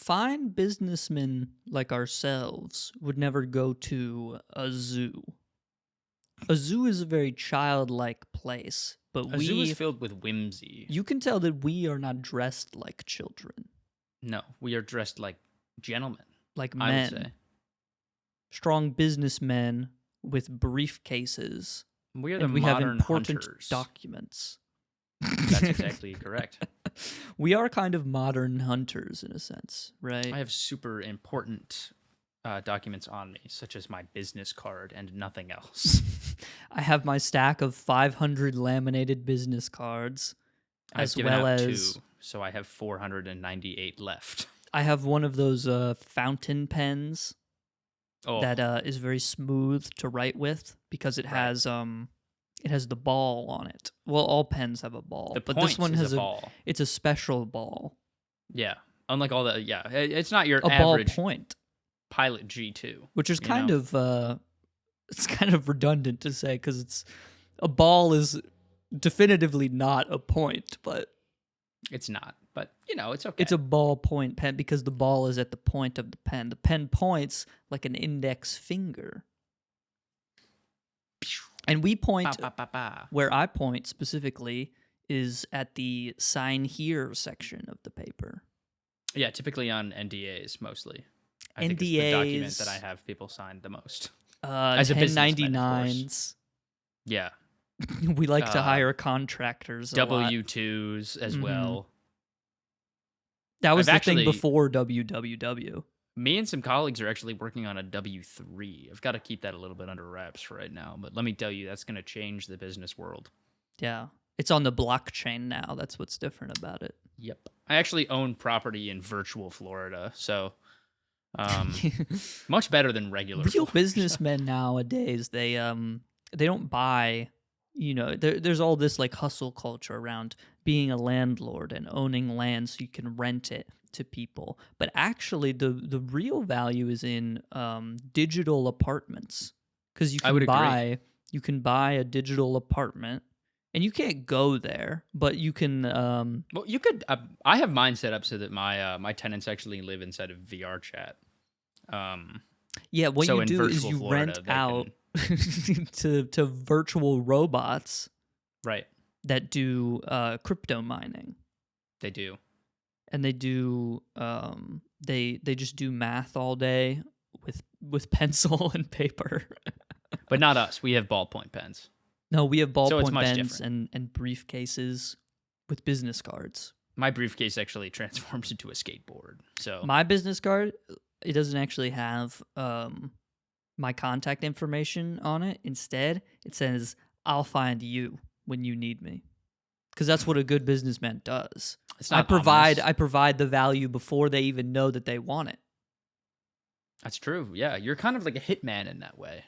fine businessmen like ourselves would never go to a zoo. A zoo is a very childlike place, but A zoo is filled with whimsy. you can tell that we are not dressed like children, No, we are dressed like gentlemen, like I would men. say. Strong businessmen with briefcases, We are the and we have modern important hunters. documents. That's exactly correct. We are kind of modern hunters in a sense, right? I have super important documents on me, such as my business card and nothing else. I have my stack of 500 laminated business cards, I've as given well out as 2, so I have 498 left. I have one of those fountain pens Oh, that is very smooth to write with because it has the ball on it. Well, all pens have a ball, the but point this one is has a ball. It's a special ball, Yeah, unlike all the it's not your a average ball point, Pilot G2, which is you kind know? of it's kind of redundant to say because it's a ball is definitively not a point, but It's not, but it's okay. it's a ballpoint pen because the ball is at the point of the pen. The pen points like an index finger. And we point, Ba, ba, ba, ba. where I point specifically is at the sign here section of the paper. Yeah, typically on NDAs mostly. I think it's the document NDAs, that I have people sign the most. As a 1099s. businessman, of course. Yeah. We like to hire contractors a lot. W2s as Mhm. well. That was I've the thing actually- before WWW. Me and some colleagues are actually working on a W3. I've got to keep that a little bit under wraps for right now, but let me tell you, that's going to change the business world. Yeah. It's on the blockchain now. That's what's different about it. Yep. I actually own property in virtual Florida, so much better than regular Real Florida. businessmen nowadays, they don't buy, there's all this like hustle culture around being a landlord and owning land so you can rent it to people. But actually the real value is in digital apartments, because I would agree. you can buy a digital apartment and you can't go there, but you can Well, you could. I have mine set up so that my tenants actually live inside of VR chat. yeah, what so you in do is virtual you Florida, rent they out to virtual robots Right, that do crypto mining, they do. and they do they just do math all day with pencil and paper. But not us. We have ballpoint pens. No, we have So it's ballpoint much pens and briefcases with business cards. My briefcase actually transforms into a skateboard. So My business card, it doesn't actually have my contact information on it. Instead, it says, "I'll find you when you need me," because that's what a good businessman does. it's I not provide ominous. the value before they even know that they want it. That's true. Yeah, you're kind of like a hitman in that way.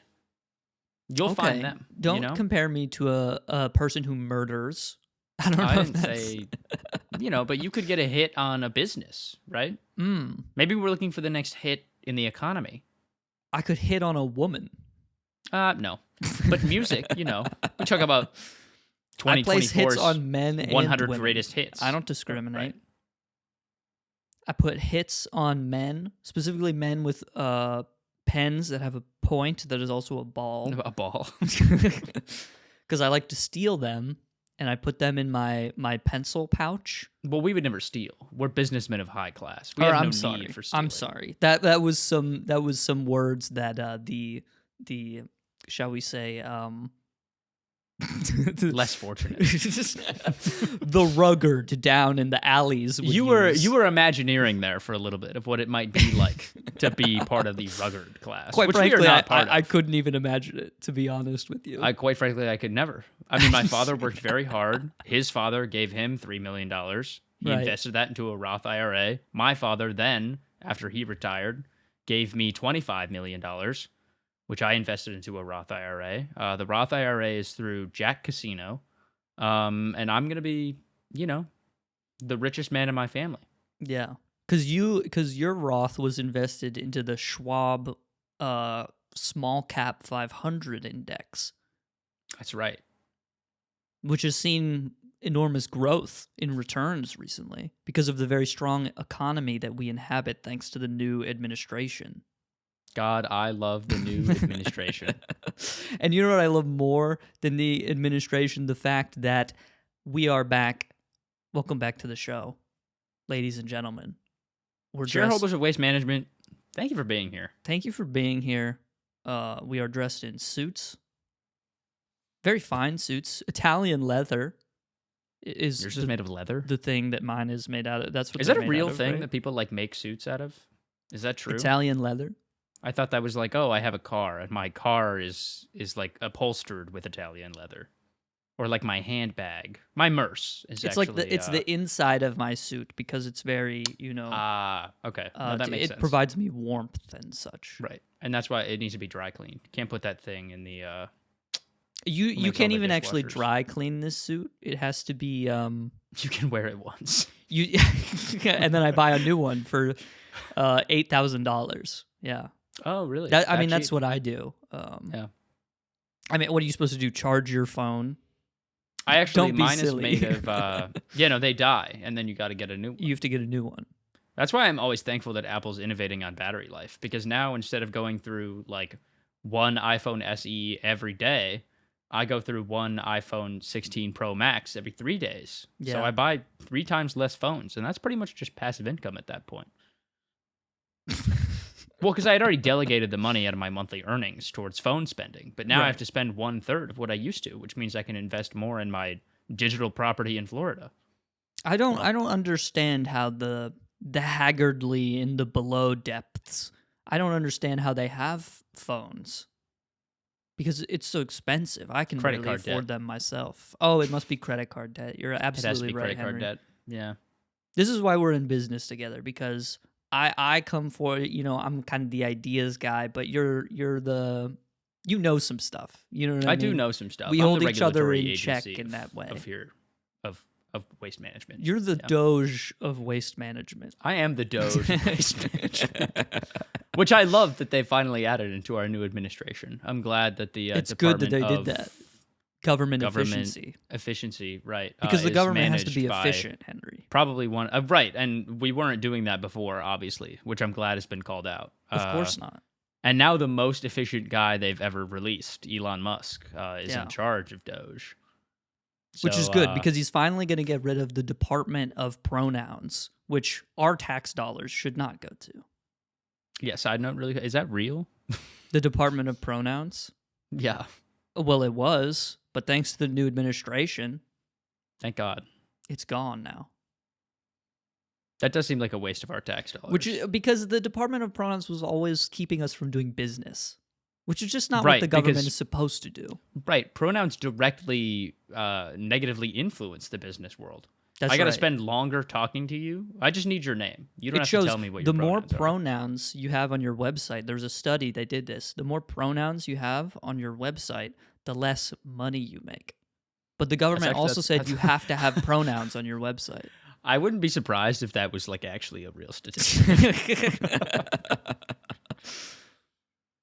You'll find them. Don't compare me to a person who murders. I don't know. I if didn't that's... say, but you could get a hit on a business, right? Maybe we're looking for the next hit in the economy. I could hit on a woman. No. But music, we talk about I place hits 2024's on men and 100 women. greatest hits. I don't discriminate. Right. I put hits on men, specifically men with pens that have a point that is also a ball. A ball. Because I like to steal them, and I put them in my pencil pouch. Well, we would never steal. We're businessmen of high class. We Or have I'm no sorry. need for stealing. I'm sorry. That was some words that the shall we say Less fortunate. the rugged down in the alleys. would use. You were imagineering there for a little bit of what it might be like to be part of the rugged class. Quite which we frankly, are not part I of. couldn't even imagine it, to be honest with you. Quite frankly, I could never. I mean, my father worked very hard. His father gave him $3 million. He Right. invested that into a Roth IRA. My father then, after he retired, gave me $25 million, which I invested into a Roth IRA. The Roth IRA is through Jack Casino. And I'm going to be, the richest man in my family. Yeah, because your Roth was invested into the Schwab small cap 500 index, That's right. which has seen enormous growth in returns recently because of the very strong economy that we inhabit thanks to the new administration. God, I love the new administration. And you know what I love more than the administration? The fact that we are back. Welcome back to the show, ladies and gentlemen. We're Shareholders of Waste Management, thank you for being here. Thank you for being here. We are dressed in suits. Very fine suits. Italian leather is Yours is made of leather? the thing that mine is made out of. That's what Is they're that a made real out of, thing right? that people like make suits out of? Is that true? Italian leather. I thought that was like, oh, I have a car and my car is like upholstered with Italian leather. Or like my handbag. My Merce is It's actually... like the inside of my suit because it's very, okay. No, that makes sense. it provides me warmth and such. Right. And that's why it needs to be dry cleaned. Can't put that thing in the... You makes all can't the even actually dishwashers. dry clean this suit. It has to be You can wear it once. you and then I buy a new one for $8,000. Yeah. Oh, really? I mean That that's cheap? what I do. Yeah. I mean, what are you supposed to do? Charge your phone? I actually... Don't be Mine silly. is made of... they die. And then you got to get a new one. You have to get a new one. That's why I'm always thankful that Apple's innovating on battery life. Because now instead of going through like one iPhone SE every day... I go through one iPhone 16 Pro Max every 3 days. Yeah. So I buy 3 times less phones, and that's pretty much just passive income at that point. Well, because I had already delegated the money out of my monthly earnings towards phone spending, but now I have to spend 1/3 of what I used to, which means I can invest more in my digital property in Florida. I don't understand how the haggardly in the below depths. I don't understand how they have phones. Because it's so expensive. I can Credit barely card afford debt. them myself. Oh, it must be credit card debt. You're It has to absolutely be right, credit Henry. card debt. Yeah. This is why we're in business together, because I come for, I'm kind of the ideas guy, but you're the some stuff. You know what I mean? I do know some stuff. We I'm hold the each other regulatory in check agency in that way. of waste management. You're the Doge of waste management. I am the Doge of waste management. Which I love that they finally added into our new administration. I'm glad that the It's good that they Department did of that. Government efficiency. Efficiency, right. Because the is government has to be managed by efficient, Henry. Probably one... right, and we weren't doing that before, obviously, which I'm glad has been called out. Of course not. And now the most efficient guy they've ever released, Elon Musk, is Yeah. in charge of Doge. Which is So, good because he's finally going to get rid of the Department of Pronouns, which our tax dollars should not go to. Yeah, side note, really, is that real? The Department of Pronouns? Yeah, Well, it was, but thanks to the new administration, thank God. it's gone now. That does seem like a waste of our tax dollars. Which is, because the Department of Pronouns was always keeping us from doing business, which is just not what Right, the government because- is supposed to do. Right, pronouns directly negatively influence the business world. That's I got to right. spend longer talking to you. I just need your name. You don't It have shows to tell me what the your more pronouns are. pronouns you have on your website. There's a study they did this. The more pronouns you have on your website, the less money you make. But the government actually- also said that's- you have to have pronouns on your website. I wouldn't be surprised if that was like actually a real statistic.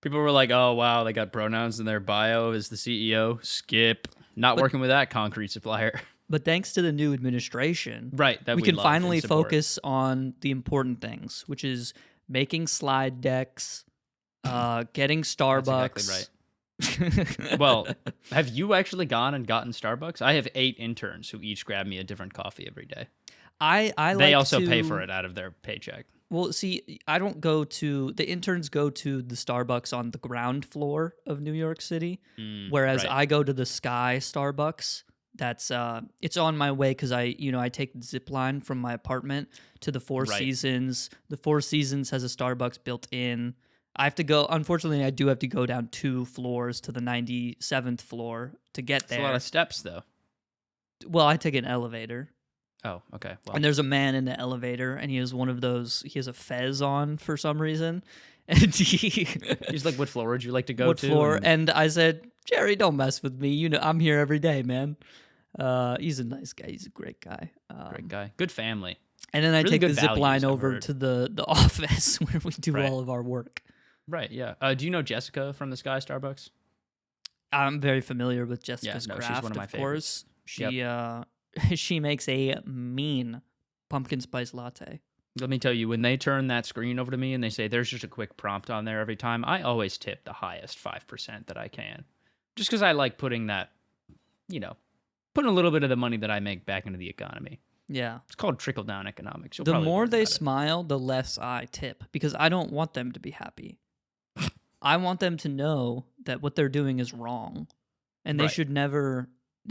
People were like, "Oh wow, they got pronouns in their bio as the CEO." Skip. Not working with that concrete supplier. But thanks to the new administration, Right. That we can love and finally support. focus on the important things, which is making slide decks, getting Starbucks. That's exactly right. Well, have you actually gone and gotten Starbucks? I have 8 interns who each grab me a different coffee every day. I They like also to, pay for it out of their paycheck. Well, see, I don't go to the interns go to the Starbucks on the ground floor of New York City, whereas right. I go to the Sky Starbucks. That's it's on my way because I take the zip line from my apartment to the Four Right. Seasons. The Four Seasons has a Starbucks built in. I have to go. Unfortunately, I do have to go down 2 floors to the 97th floor to get It's there. a lot of steps, though. Well, I take an elevator. Oh, okay. Well, And there's a man in the elevator, and he has one of those. He has a fez on for some reason, and he's like, "What floor would you like to go what to?" floor? And- And I said, Jerry, don't mess with me. I'm here every day, man. He's a nice guy. He's a great guy. Great guy. Good family. And then I Really take the good zip line values, I've over heard. to the office where we do Right. all of our work. Right. Yeah. Do you know Jessica from the Sky Starbucks? I'm very familiar with Jessica's no, she's craft, one of my of course. She She makes a mean pumpkin spice latte. Let me tell you, when they turn that screen over to me and they say there's just a quick prompt on there every time, I always tip the highest 5% that I can. Just because I like putting that, putting a little bit of the money that I make back into the economy. Yeah. It's called trickle-down economics. You'll The probably more learn they about it. smile, the less I tip because I don't want them to be happy. I want them to know that what they're doing is wrong, and they Right.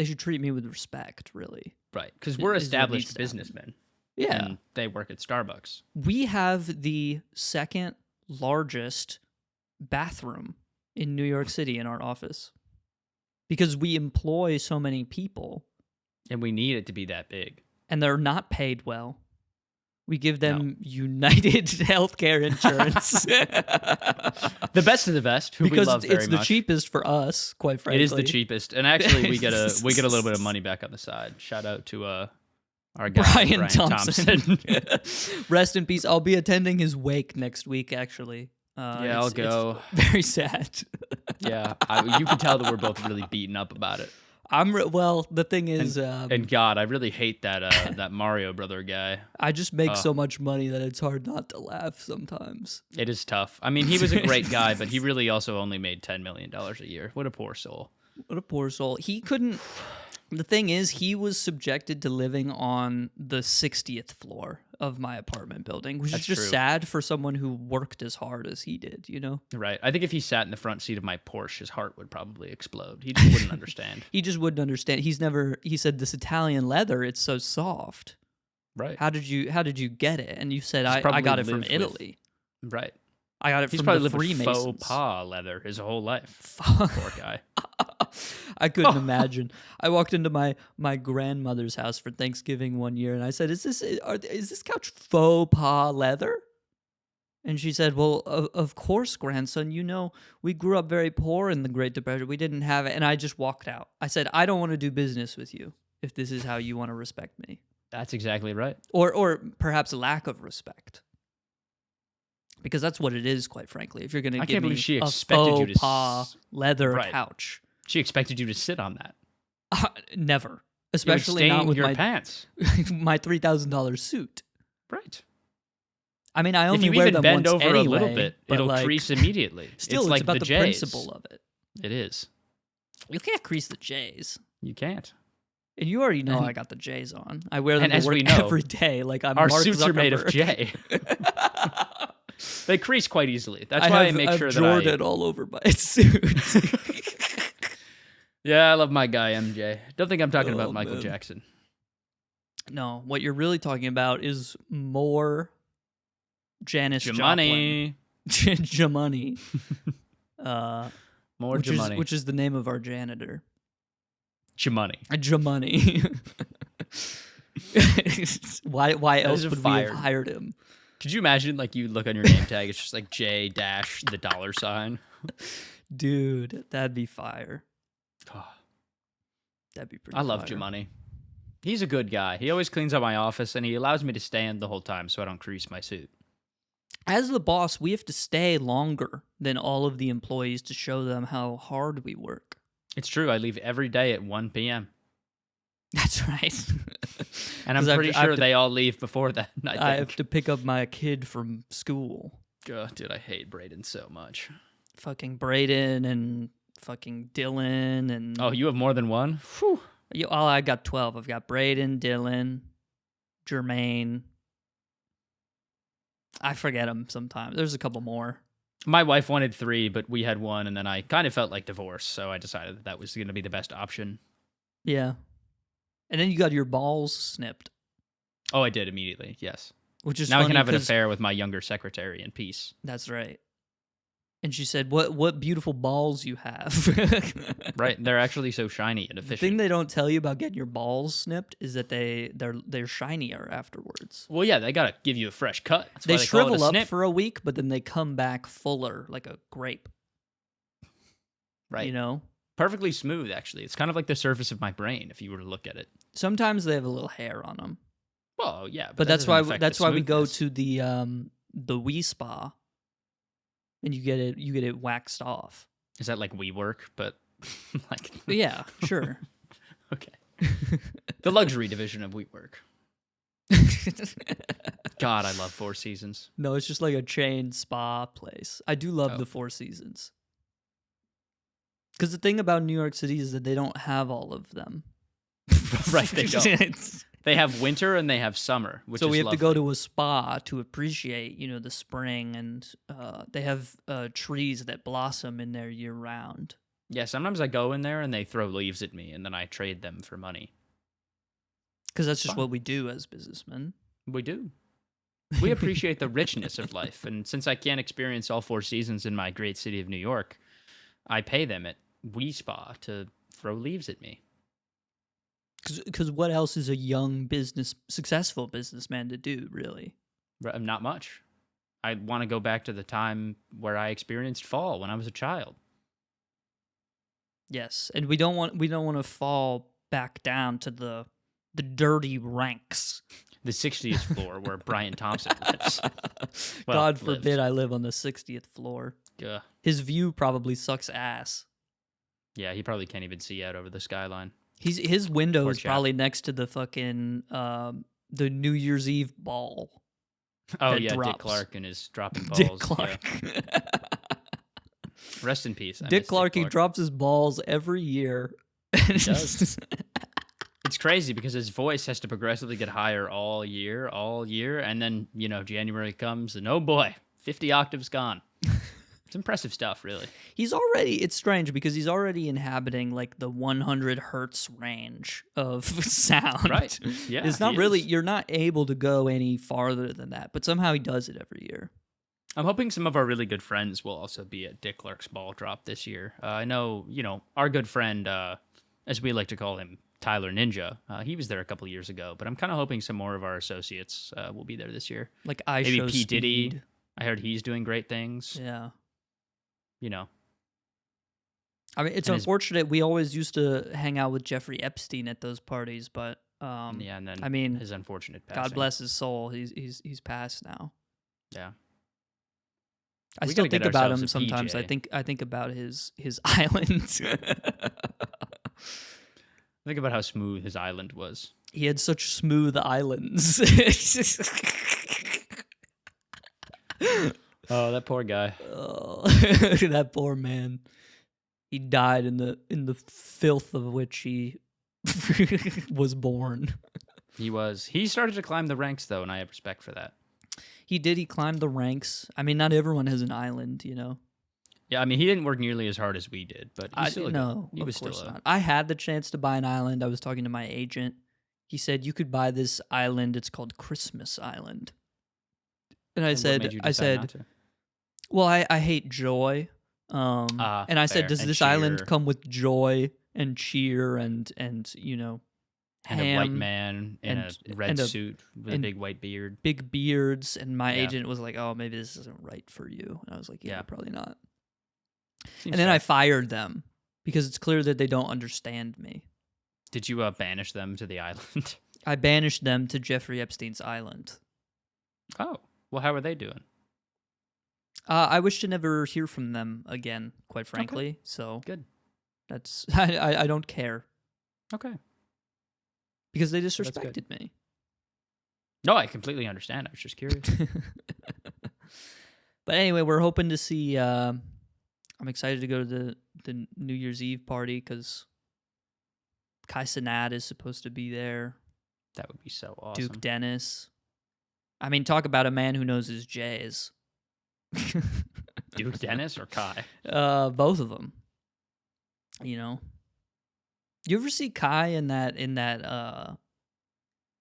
should treat me with respect, really. Right, because we're is what needs established to happen. businessmen. Yeah. And they work at Starbucks. We have the second largest bathroom in New York City in our office because we employ so many people And we need it to be that big. and they're not paid well. We give them United Healthcare insurance. The best of the best, who because we love very it's the much. cheapest for us, quite frankly. It is the cheapest. And actually, we get a little bit of money back on the side. Shout out to our guy, Brian Thompson. Rest in peace. I'll be attending his wake next week, actually. Yeah, I'll go. It's very sad. Yeah, you can tell that we're both really beaten up about it. Well, the thing is... And God, I really hate that that Mario brother guy. I just make so much money that it's hard not to laugh sometimes. It is tough. I mean, he was a great guy, but he really also only made $10 million a year. What a poor soul. What a poor soul. He couldn't... The thing is, he was subjected to living on the 60th floor of my apartment building, which That's is just true. sad for someone who worked as hard as he did, you know? Right. I think if he sat in the front seat of my Porsche, his heart would probably explode. He just wouldn't understand. He just wouldn't understand. He said, this Italian leather, it's so soft. Right. How did you get it? And you said, He's I probably got it from lived Italy. Right. I got it He's from probably the lived with Freemasons. faux pas leather his whole life. Poor guy. I couldn't imagine. I walked into my grandmother's house for Thanksgiving one year, and I said, "Is this couch faux pas leather?" And she said, "Well, of course, grandson. You know, we grew up very poor in the Great Depression. We didn't have it." And I just walked out. I said, "I don't want to do business with you if this is how you want to respect me." That's exactly right. Or perhaps lack of respect. Because that's what it is, quite frankly. If you're going to I give can't me believe she a expected you faux to pas leather Right. couch. She expected you to sit on that. Never. It would Especially not stain with your my pants. my $3,000 suit. Right. I mean, I If only you wear even them bend once over anyway, a little bit, but it'll like, crease immediately. Still, it's like about the the J's. principle of it. It is. You can't crease the J's. You can't. And you already know And- I got the J's on. I wear them and to as work we know, every day. Like I'm Our Mark suits are made of Zuckerberg. J. They crease quite easily. That's I why have, I make have sure Jordan that all over my suit. Yeah, I love my guy MJ. Don't think I'm talking Oh, about Michael man. Jackson. No, what you're really talking about is more Janis Joplin. Jumoney. Jamoney. More Jumoney. Which is the name of our janitor. Jumoney. Jamoney. Why else is would we fired. have hired him? Could you imagine, like, you look on your name tag, it's just like J dash the $sign. Dude, that'd be fire. Oh, That'd be pretty I love fire. Jumoney. He's a good guy. He always cleans up my office, and he allows me to stand the whole time so I don't crease my suit. As the boss, we have to stay longer than all of the employees to show them how hard we work. It's true. I leave every day at 1 p.m. That's right. And I'm 'Cause I have pretty to- I have sure to- they all leave before that. I have to pick up my kid from school. Dude, I hate Braden so much. Fucking Braden and fucking Dylan and... Oh, you have more than one? Whew. I got 12. I've got Braden, Dylan, Jermaine. I forget them sometimes. There's a couple more. My wife wanted 3, but we had 1, and then I kind of felt like divorce, so I decided that was going to be the best option. Yeah. And then you got your balls snipped, Oh, I did immediately, yes. which is Now I funny can have an 'cause- affair with my younger secretary in peace. That's right. And she said, "What beautiful balls you have." Right? They're actually so shiny and The thing efficient. they don't tell you about getting your balls snipped is that they're shinier afterwards. Well, yeah, they got to give you a fresh cut. That's They why they call it a shrivel up snip. for a week, but then they come back fuller, like a grape. Right. You know. Perfectly smooth, actually. It's kind of like the surface of my brain, if you were to look at it. Sometimes they have a little hair on them, Well, yeah, but that that's doesn't why affect the we go smoothness. to the Wee Spa, and you get it waxed off. Is that like WeWork, but like... But yeah, sure. Okay. The luxury division of WeWork. God, I love Four Seasons. No, it's just like a chain spa place. I do love Oh. the Four Seasons. Because the thing about New York City is that they don't have all of them. Right, they don't. They have winter and they have summer, which so is we have lovely. to go to a spa to appreciate, the spring, and they have trees that blossom in there year round. Yeah, sometimes I go in there and they throw leaves at me, and then I trade them for money. Because that's just Fun. what we do as businessmen. We do. We appreciate the richness of life, and since I can't experience all Four Seasons in my great city of New York, I pay them at We Spa to throw leaves at me. Because what else is a young successful businessman to do, really? Not much. I want to go back to the time where I experienced fall when I was a child. Yes, and we don't want to fall back down to the dirty ranks. The 60th floor where Brian Thompson lives. Well, God forbid lived. I live on the 60th floor. Ugh. His view probably sucks ass. Yeah, he probably can't even see out over the skyline. His window Poor is chap. probably next to the fucking the New Year's Eve ball. Oh that yeah, drops. Dick Clark and his dropping balls. Dick Clark. Yeah. Rest in peace. I Dick miss Clark, he drops his balls every year. He does. It's crazy because his voice has to progressively get higher all year, and then, January comes and oh boy, 50 octaves gone. It's impressive stuff, really. It's strange because he's already inhabiting like the 100 hertz range of sound. Right. Yeah. It's not really, you're not able to go any farther than that, but somehow he does it every year. I'm hoping some of our really good friends will also be at Dick Clark's ball drop this year. I know, our good friend, as we like to call him, Tyler Ninja, he was there a couple years ago, but I'm kind of hoping some more of our associates will be there this year. Like Maybe Show P. Diddy. Speed. I heard he's doing great things. Yeah. I mean, it's unfortunate. We always used to hang out with Jeffrey Epstein at those parties, but yeah, and then his unfortunate passing. God bless his soul. He's passed now. Yeah. I still think about him sometimes. I think about his island. Think about how smooth his island was. He had such smooth islands. Oh, that poor guy. Oh, that poor man. He died in the filth of which he was born. He started to climb the ranks though, and I have respect for that. He did. He climbed the ranks. I mean, not everyone has an island, Yeah, I mean, he didn't work nearly as hard as we did, but He was still not. I had the chance to buy an island. I was talking to my agent. He said you could buy this island. It's called Christmas Island. And I said, well, I hate joy. And I said, does this island come with joy and cheer and and ham a white man in a red suit with a big white beard, big beards? And my agent was like, oh, maybe this isn't right for you. And I was like, yeah. Probably not. And then I fired them because it's clear that they don't understand me. Did you banish them to the island? I banished them to Jeffrey Epstein's island. Oh, well, how are they doing? I wish to never hear from them again, quite frankly. Okay. So good. That's I don't care. Okay. Because they disrespected me. No, I completely understand. I was just curious. But anyway, we're hoping to see. I'm excited to go to the New Year's Eve party because cenat is supposed to be there. That would be so awesome. Duke Dennis. I mean, talk about a man who knows his J's. Duke Dennis or Kai? Both of them. You ever see Kai in that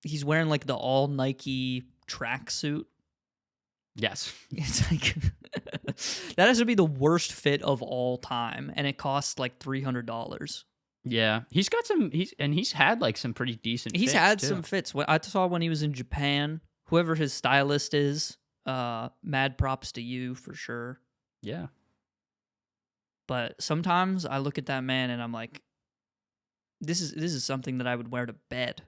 he's wearing like the all Nike tracksuit? Yes. It's like that has to be the worst fit of all time, and it costs like $300. Yeah, he's had like some pretty decent. He's fits had too. some fits. I saw when he was in Japan. Whoever his stylist is, mad props to you for sure. Yeah. But sometimes I look at that man and I'm like, this is something that I would wear to bed.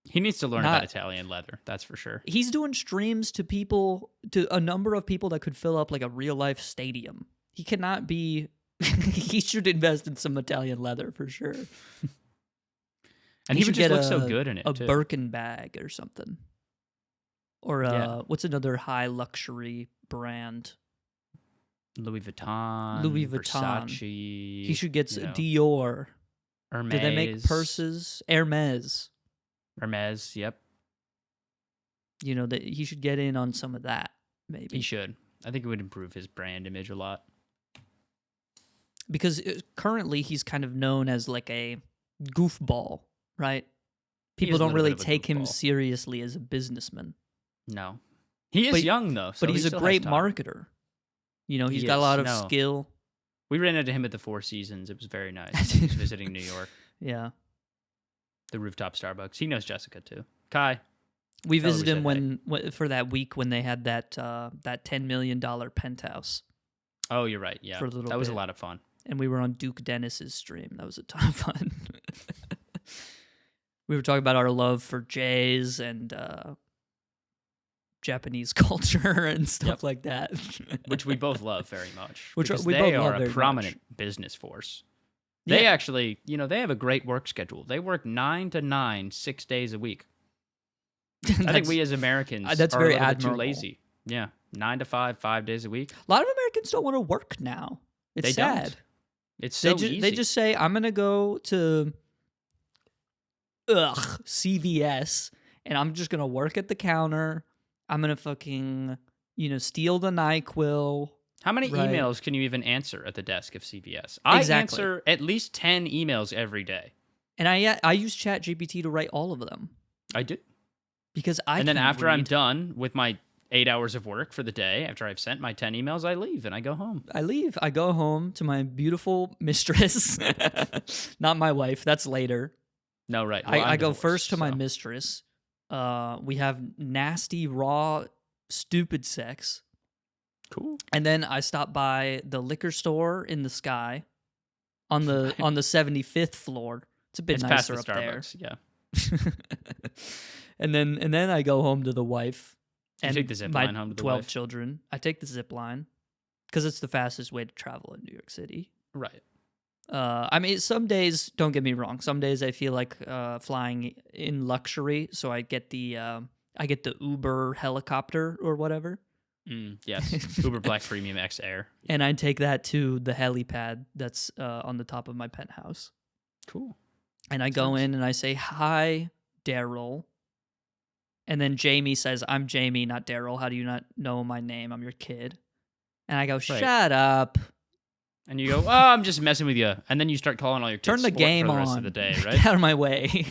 He needs to learn about Italian leather, that's for sure. He's doing streams to a number of people that could fill up like a real life stadium. He cannot be. He should invest in some Italian leather for sure. And he would just look so good in it, a too. Birkin bag or something. Or Yeah. what's another high luxury brand? Louis Vuitton, Louis Vuitton. Versace. He should get you know, Dior. Hermes. Do they make purses? Hermes. Hermes, yep. You know, that he should get in on some of that, maybe. He should. I think it would improve his brand image a lot. Because currently he's kind of known as like a goofball, right? People is a don't little really bit of a take him goofball. seriously as a businessman. No. He is But- young, though. So But he's he a still great has time. marketer. You know, he's He got a is, lot of no. skill. We ran into him at the Four Seasons. It was very nice. He was visiting New York. Yeah. The rooftop Starbucks. He knows Jessica, too. Kai. We Tell her we visited him said when for that week when they had that $10 million penthouse. Oh, you're right. Yeah. For a little that was a bit. lot of fun. And we were on Duke Dennis's stream. That was a ton of fun. We were talking about our love for Jays and Japanese culture and stuff like that. Which we both love very much. Which because we they both love are very a much. prominent business force. They Yeah. actually, they have a great work schedule. They work 9 to 9, 6 days a week. I think That's- we as Americans that's are very a little bit too admirable. lazy. Yeah. 9 to 5, 5 days a week. A lot of Americans don't want to work now. It's They sad. don't. It's so easy. They just say, I'm going to go to CVS and I'm just going to work at the counter. I'm going to fucking, steal the NyQuil. How many Right. emails can you even answer at the desk of CVS? I Exactly. answer at least 10 emails every day. And I use ChatGPT to write all of them I do. because I And then can't after I'm read. done with my 8 hours of work for the day, after I've sent my 10 emails, I leave and I go home. I leave. I go home to my beautiful mistress. Not my wife. That's later. No, right. Well, I I'm go divorced, first to my so- mistress. We have nasty, raw, stupid sex. Cool. And then I stop by the liquor store in the sky on the 75th floor. It's a bit It's past nicer the up there. Starbucks, yeah. and then I go home to the wife You and take the zip my line home to the 12 wife? children. I take the zip line because it's the fastest way to travel in New York City. Right. I mean, some days, don't get me wrong. Some days I feel like flying in luxury, so I get the Uber helicopter or whatever, Yes. Uber Black Premium X Air. and I take that to the helipad that's on the top of my penthouse. Cool. And I go nice. in and I say, "Hi, Daryl." And then Jamie says, "I'm Jamie, not Daryl. How do you not know my name? I'm your kid." And I go, "Shut up. And you go, oh, I'm just messing with you. And then you start calling all your kids Turn the sport game for the on. rest of the day, Get right? out of my way."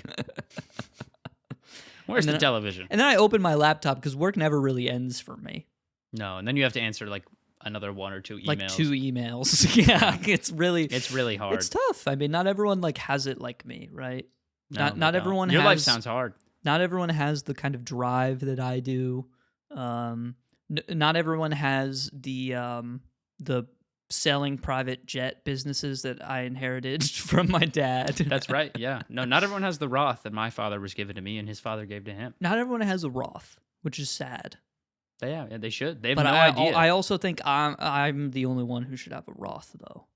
Where's and the then television? And then I open my laptop because work never really ends for me. No, and then you have to answer like another 1 or 2 emails. Like 2 emails. Yeah, it's really hard. It's tough. I mean, not everyone like has it like me, right? No, not they don't. everyone Your life has- sounds hard. Not everyone has the kind of drive that I do. Not everyone has the selling private jet businesses that I inherited from my dad. That's right. Yeah. No, not everyone has the Roth that my father was given to me and his father gave to him. Not everyone has a Roth, which is sad. Yeah, they should. They have But no I idea. I also think I'm the only one who should have a Roth though.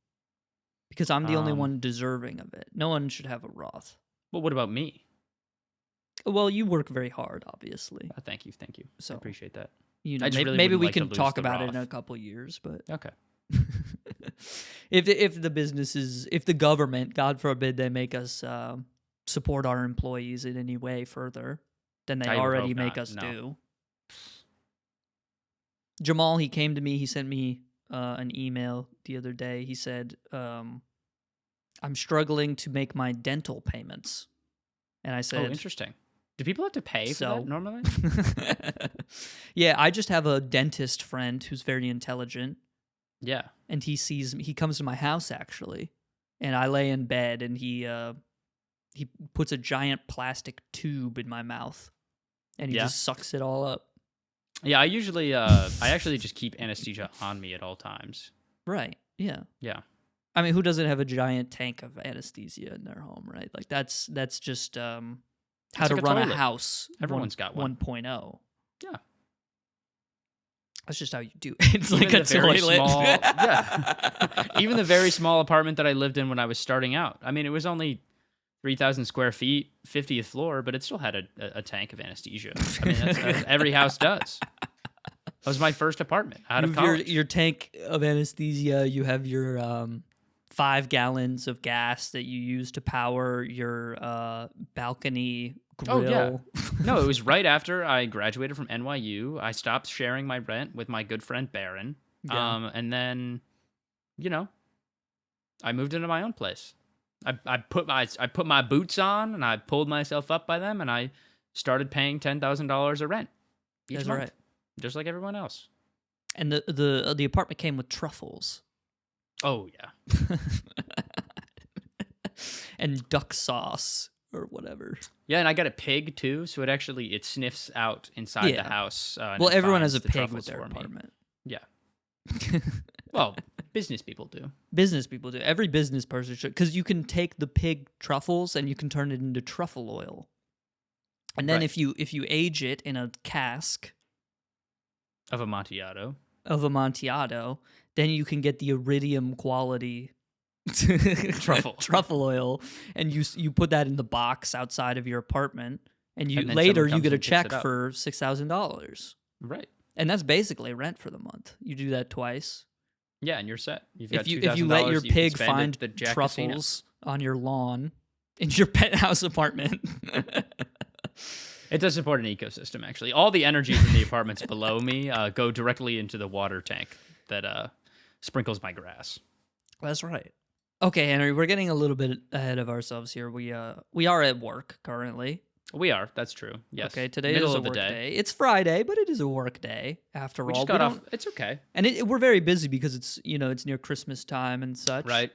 Because I'm the only one deserving of it. No one should have a Roth. Well, what about me? Well, you work very hard, obviously. Thank you. I So, appreciate that. I just really maybe wouldn't we like to can lose talk the about it in Roth. a couple years, but Okay. if the government, God forbid, they make us support our employees in any way further than they I would already hope make not, us no. do. Jamal, he came to me. He sent me an email the other day. He said, "I'm struggling to make my dental payments," and I Oh, said, interesting. Do people have to pay for So? that normally? "Yeah, I just have a dentist friend who's very intelligent." Yeah. And he comes to my house actually, and I lay in bed and he puts a giant plastic tube in my mouth and he Yeah. just sucks it all up. Yeah, I actually just keep anesthesia on me at all times. Right. Yeah. Yeah. I mean, who doesn't have a giant tank of anesthesia in their home, right? Like that's just how It's to like a run a toilet. house. Everyone's got one. 1.0. Yeah. That's just how you do it. It's like Even a the very toilet. small- yeah. Even the very small apartment that I lived in when I was starting out. I mean, it was only 3,000 square feet, 50th floor, but it still had a tank of anesthesia. I mean, that's every house does. That was my first apartment out You of have college. your tank of anesthesia. You have your 5 gallons of gas that you use to power your balcony grill. Oh, yeah. No, it was right after I graduated from NYU. I stopped sharing my rent with my good friend Baron. Yeah. And then, you know, I moved into my own place. I put my boots on and I pulled myself up by them and I started paying $10,000 of rent each That's month, right. just like everyone else. And the apartment came with truffles. Oh yeah, and duck sauce or whatever. yeah, and I got a pig too, so it sniffs out inside the Yeah. house. And Well, it everyone finds has a the pig truffles with their for me. apartment. Yeah. Well, business people do. Business people do. Every business person should, because you can take the pig truffles and you can turn it into truffle oil. And then Right. if you age it in a cask Of Amontillado. of Amontillado, then you can get the iridium quality truffle oil, and you put that in the box outside of your apartment, and And then later someone you comes get a and picks check it up. for $6,000, Right. and that's basically rent for the month. You do that twice. Yeah, and you're set. You've got If you let your $2,000 you can pig spend at find the Jack truffles on your lawn in your penthouse apartment. It does support an ecosystem, actually. All the energy from the apartments below me go directly into the water tank that sprinkles my grass. That's right. Okay, Henry, we're getting a little bit ahead of ourselves here. We are at work currently. We are. That's true. Yes. Okay, today Middle is a of the work day. day. It's Friday, but it is a work day after We all. just got off. It's okay. And we're very busy because it's near Christmas time and such. Right.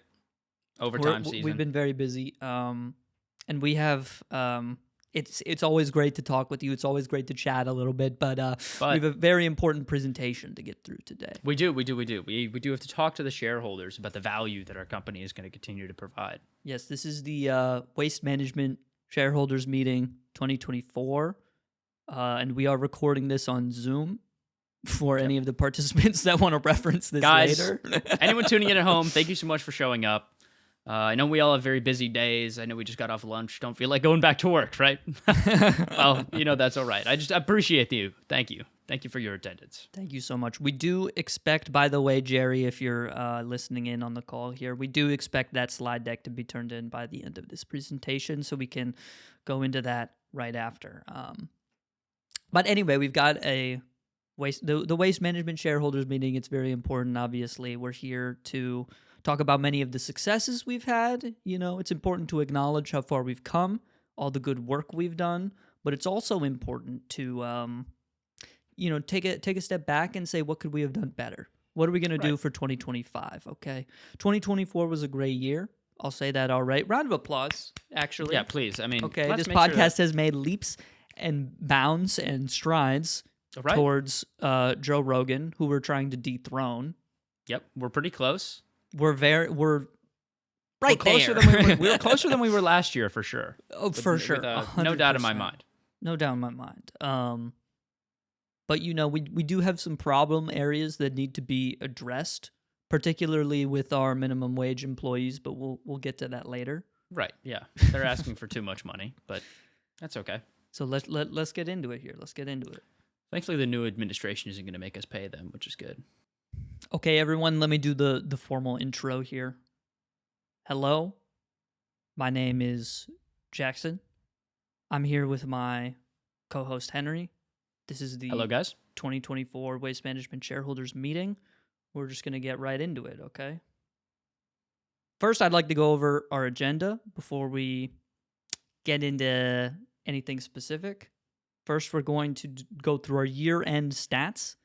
Overtime season. We've been very busy. And we have it's always great to talk with you. It's always great to chat a little bit, but we have a very important presentation to get through today. We do. We do have to talk to the shareholders about the value that our company is going to continue to provide. Yes, this is the Waste Management Shareholders Meeting 2024, and we are recording this on Zoom for any of the participants that want to reference this Guys, later. Anyone tuning in at home, thank you so much for showing up. I know we all have very busy days. I know we just got off lunch. Don't feel like going back to work, right? Well, that's all right. I just appreciate you. Thank you. Thank you for your attendance. Thank you so much. We do expect, by the way, Jerry, if you're listening in on the call here, we do expect that slide deck to be turned in by the end of this presentation so we can go into that right after. But anyway, we've got the Waste Management Shareholders Meeting. It's very important, obviously. We're here to talk about many of the successes we've had. It's important to acknowledge how far we've come, all the good work we've done, but it's also important to take a step back and say, what could we have done better? What are we going to do for 2025? Okay. 2024 was a great year. I'll say that all right. Round of applause, actually. Yeah, please. I mean, okay. let's This make sure podcast has made leaps and bounds and strides towards Joe Rogan, who we're trying to dethrone. Yep, we're pretty close. We're right closer there. we were closer than we were last year, for sure. Oh, for sure. No doubt in my mind. No doubt in my mind. But we do have some problem areas that need to be addressed, particularly with our minimum wage employees. But we'll get to that later. Right. Yeah. They're asking for too much money, but that's okay. So let's get into it here. Let's get into it. Thankfully, the new administration isn't going to make us pay them, which is good. Okay, everyone. Let me do the formal intro here. Hello. My name is Jackson. I'm here with my co-host Henry. This is the Hello, guys. 2024 Waste Management Shareholders Meeting. We're just going to get right into it, okay? First, I'd like to go over our agenda before we get into anything specific. First, we're going to go through our year-end stats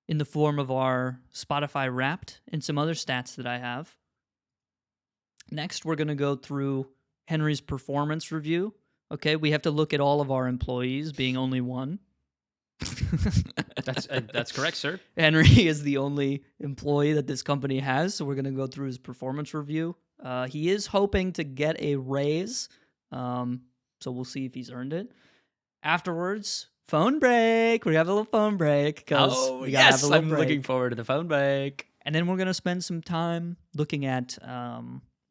in the form of our Spotify Wrapped and some other stats that I have. Next, we're going to go through Henry's performance review. Okay, we have to look at all of our employees, being only one. That's correct, sir. Henry is the only employee that this company has, so we're going to go through his performance review. He is hoping to get a raise, so we'll see if he's earned it. Afterwards, phone break. We have a little phone break. Yes, I'm looking forward to the phone break. And then we're going to spend some time looking at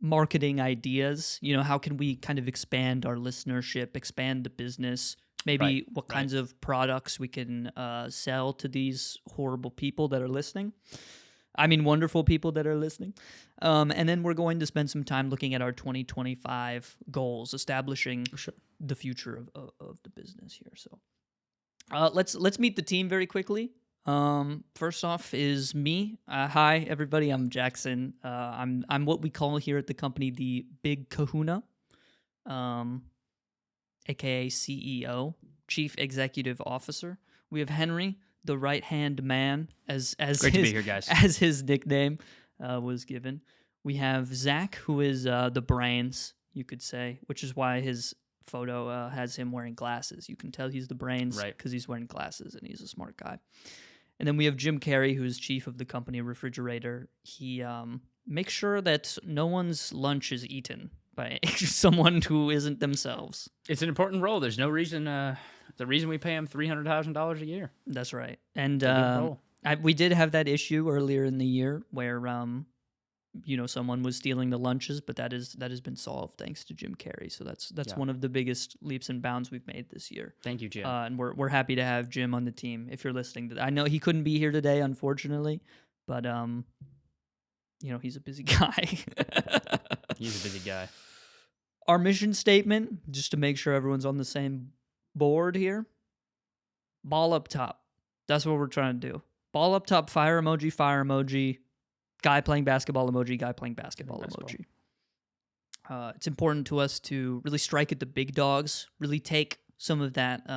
marketing ideas. You know, how can we kind of expand our listenership, expand the business? Maybe what kinds of products we can sell to these horrible people that are listening. I mean, wonderful people that are listening. And then we're going to spend some time looking at our 2025 goals, establishing the future of the business here. So let's meet the team very quickly. First off is me. Hi, everybody. I'm Jackson. I'm what we call here at the company the Big Kahuna, aka CEO, Chief Executive Officer. We have Henry, the right-hand man, as Great to be here, guys. as his nickname was given. We have Zach, who is the brains, you could say, which is why his photo has him wearing glasses. You can tell he's the brains because he's wearing glasses and he's a smart guy. And then we have Jim Carrey, who's chief of the company Refrigerator. He makes sure that no one's lunch is eaten by someone who isn't themselves. It's an important role. There's no reason. The reason we pay him $300,000 a year. That's right. And we did have that issue earlier in the year where someone was stealing the lunches, but that has been solved thanks to Jim Carrey. So that's one of the biggest leaps and bounds we've made this year. Thank you, Jim. And we're happy to have Jim on the team. If you're listening to that, I know he couldn't be here today, unfortunately, but he's a busy guy. He's a busy guy. Our mission statement, just to make sure everyone's on the same board here: ball up top. That's what we're trying to do. Ball up top, fire emoji, guy playing basketball emoji, guy playing basketball emoji. It's important to us to really strike at the big dogs, really take some of that,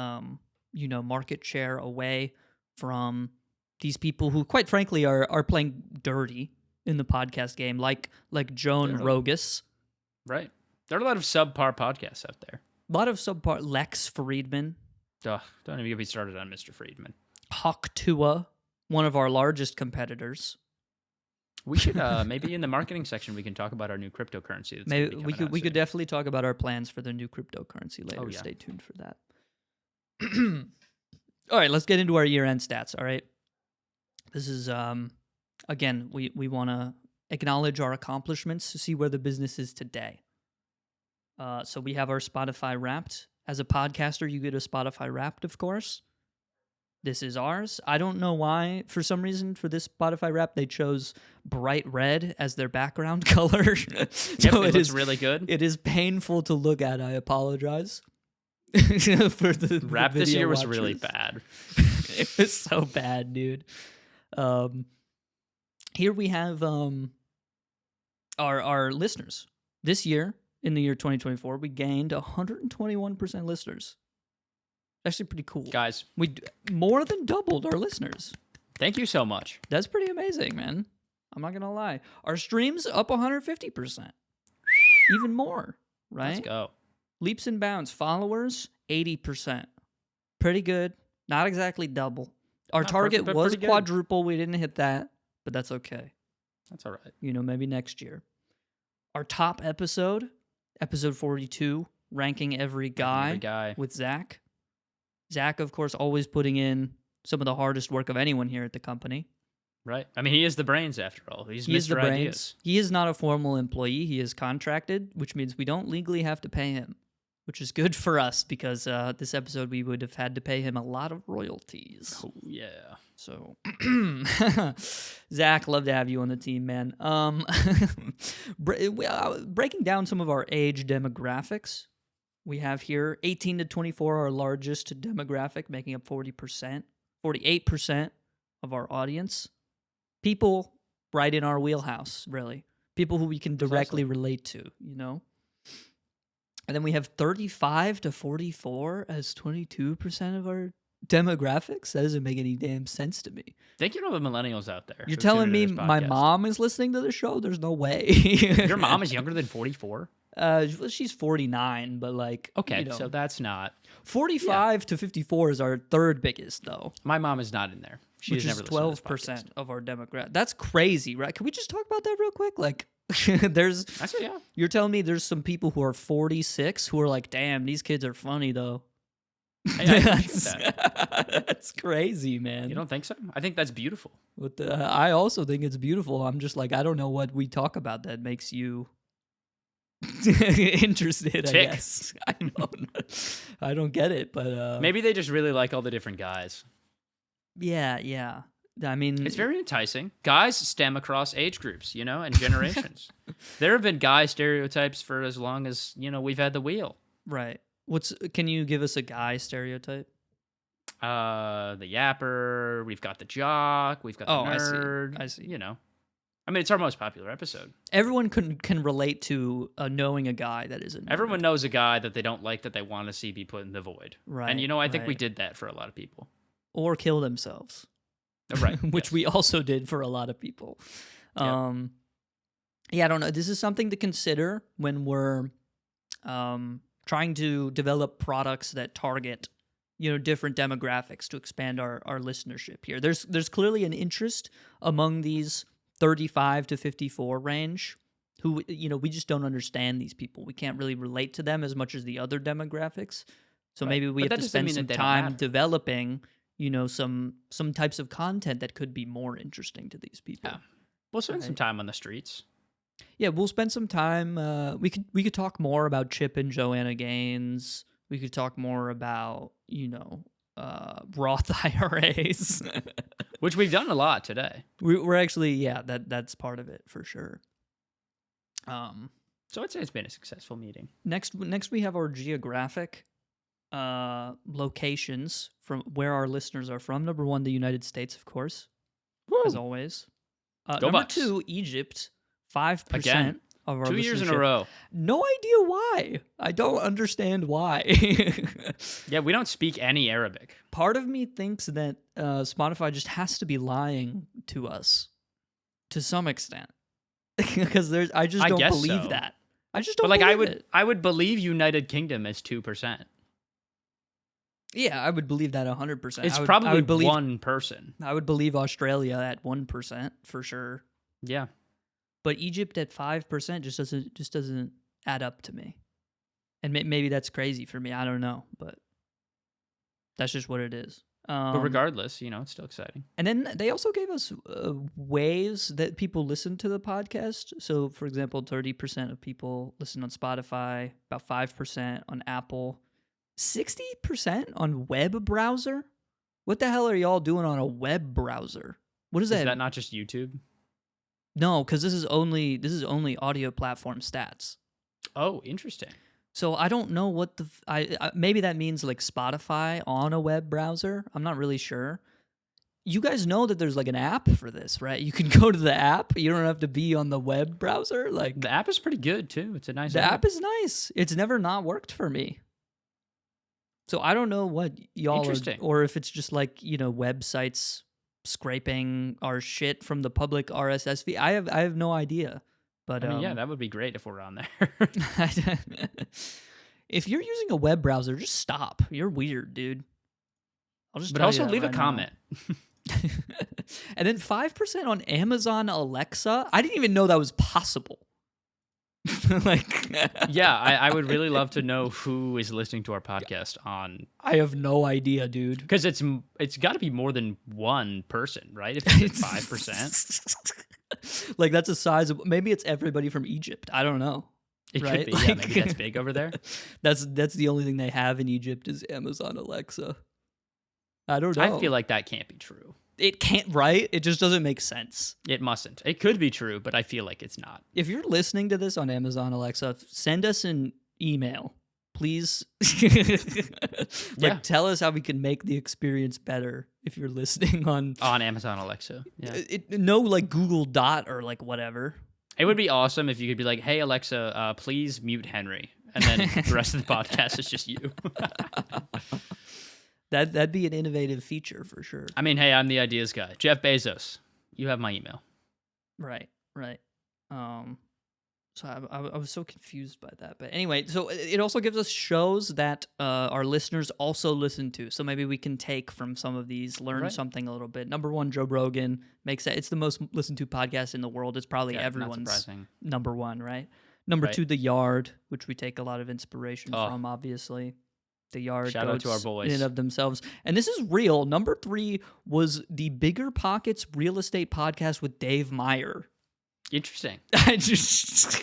market share away from these people who, quite frankly, are playing dirty in the podcast game, like Joan Rogus. Right. There are a lot of subpar podcasts out there. A lot of subpar. Lex Friedman. Ugh, don't even get me started on Mr. Friedman. Hawk Tua, one of our largest competitors. We should maybe in the marketing section we can talk about our new cryptocurrency. That's maybe we could definitely talk about our plans for the new cryptocurrency later. Stay tuned for that. All right, let's get into our year-end stats. All right, this is again we want to acknowledge our accomplishments to see where the business is today. So we have our Spotify Wrapped. As a podcaster, you get a Spotify Wrapped, of course. This is ours. I don't know why, for some reason, for this Spotify Wrapped, they chose bright red as their background color. So it looks really good. It is painful to look at. I apologize. For the Wrap this year watchers. was really bad. It was so bad, dude. Here we have our listeners. This year, in the year 2024, we gained 121% listeners. Actually pretty cool. Guys, we more than doubled our listeners. Thank you so much. That's pretty amazing, man. I'm not going to lie. Our streams up 150%. Even more, right? Let's go. Leaps and bounds. Followers, 80%. Pretty good. Not exactly double. Our target was quadruple. We didn't hit that, but that's okay. That's all right. Maybe next year. Our top episode 42, ranking every guy with Zach. Zach, of course, always putting in some of the hardest work of anyone here at the company. Right. I mean, he is the brains after all. He's the Mr. brains. Ideas. He is not a formal employee. He is contracted, which means we don't legally have to pay him, which is good for us because this episode we would have had to pay him a lot of royalties. Oh, yeah. So, Zach, love to have you on the team, man. Breaking down some of our age demographics. We have here 18 to 24, our largest demographic, making up 48% of our audience. People right in our wheelhouse, really. People who we can directly relate to, And then we have 35 to 44 as 22% of our demographics. That doesn't make any damn sense to me. Thank you to the millennials out there. You're telling me my mom is listening to the show? There's no way. Your mom is younger than 44? She's 49, but okay, so that's not 45 to 54 is our third biggest though. My mom is not in there. Which is 12% of our demographic. That's crazy, right? Can we just talk about that real quick? You're telling me there's some people who are 46 who are like, damn, these kids are funny though. I that. That's crazy, man. You don't think so? I think that's beautiful. I also think it's beautiful. I'm just like, I don't know what we talk about that makes you Interested, I Tick. guess. I don't get it, but Maybe they just really like all the different guys. yeah. I mean, It's very enticing. Guys stem across age groups, and generations. There have been guy stereotypes for as long as, we've had the wheel. right. Can you give us a guy stereotype? The yapper, we've got the jock, we've got the nerd. I see. I mean, it's our most popular episode. Everyone can relate to knowing a guy that is a nerd. Everyone knows a guy that they don't like that they want to see be put in the void. Right. And I think we right. did that for a lot of people. Or kill themselves. Right. Which we also did for a lot of people. Yep. Yeah, I don't know. This is something to consider when we're trying to develop products that target different demographics to expand our listenership here. There's clearly an interest among these 35 to 54 range who we just don't understand these people. We can't really relate to them as much as the other demographics. So Right. maybe we But have that to doesn't spend mean some that they don't time matter. developing some types of content that could be more interesting to these people. Yeah. We'll spend some Right. time on the streets. Yeah, we'll spend some time. We could talk more about Chip and Joanna Gaines. We could talk more about Roth IRAs. Which we've done a lot today. We're actually that's part of it for sure. So I'd say it's been a successful meeting. Next we have our geographic locations from where our listeners are from. Number 1, the United States, of course, as always. Go Number Bucks. 2, Egypt. 5% Again, of our 2 years in a listenership. row. No idea why. I don't understand why. Yeah, we don't speak any Arabic. Part of me thinks that Spotify just has to be lying to us to some extent because I just I don't guess believe so. that. I just don't. But believe it. I would believe United Kingdom is 2%. Yeah, I would believe that 100%. It's I would probably believe, one person. I would believe Australia at 1% for sure. Yeah. But Egypt at 5% just doesn't add up to me. And maybe that's crazy for me. I don't know, but that's just what it is. But regardless, it's still exciting. And then they also gave us ways that people listen to the podcast. So, for example, 30% of people listen on Spotify, about 5% on Apple, 60% on web browser. What the hell are y'all doing on a web browser? What is that? Is that not just YouTube? No, because this is only audio platform stats. Oh, interesting. So I don't know what maybe that means like Spotify on a web browser. I'm not really sure. You guys know that there's like an app for this, right? You can go to the app. You don't have to be on the web browser. Like The app is pretty good too. It's a nice the app is nice. It's never not worked for me. So I don't know what y'all are, Interesting. or if it's just like, websites scraping our shit from the public RSS feed. I have no idea. But I mean, yeah, that would be great if we're on there. if you're using a web browser, just stop. You're weird, dude. I'll just But tell also you that leave a right now. comment. And then 5% on Amazon Alexa. I didn't even know that was possible. Like, Yeah, I would really love to know who is listening to our podcast on, I have no idea, dude. because it's got to be more than one person, right? If it's 5%, Like that's a sizable. Maybe it's everybody from Egypt. I don't know. it Right? could be. Yeah, maybe that's big over there. That's the only thing they have in Egypt is Amazon Alexa. I don't know. I feel like that can't be true. it can't. Right? It just doesn't make sense. It mustn't. It could be true, but I feel like it's not. If you're listening to this on Amazon Alexa, send us an email, please. Yeah. Tell us how we can make the experience better. If you're listening on On Amazon Alexa. Yeah. no like Google Dot or like whatever. It would be awesome if you could be like, "Hey Alexa, please mute Henry," and then the rest of the podcast is just you. That'd be an innovative feature for sure. I mean, hey, I'm the ideas guy. Jeff Bezos, you have my email. Right. So I was so confused by that. But anyway, so it also gives us shows that our listeners also listen to. So maybe we can take from some of these, learn Right. something a little bit. Number 1, Joe Rogan makes that it's the most listened to podcast in the world. It's probably Yeah, not everyone's surprising. number 1, right? Number Right. 2, The Yard, which we take a lot of inspiration Oh. from, obviously. The Yard Shout out to our goats boys. in and of themselves. And this is real. Number 3 was the Bigger Pockets Real Estate Podcast with Dave Meyer. Interesting. I just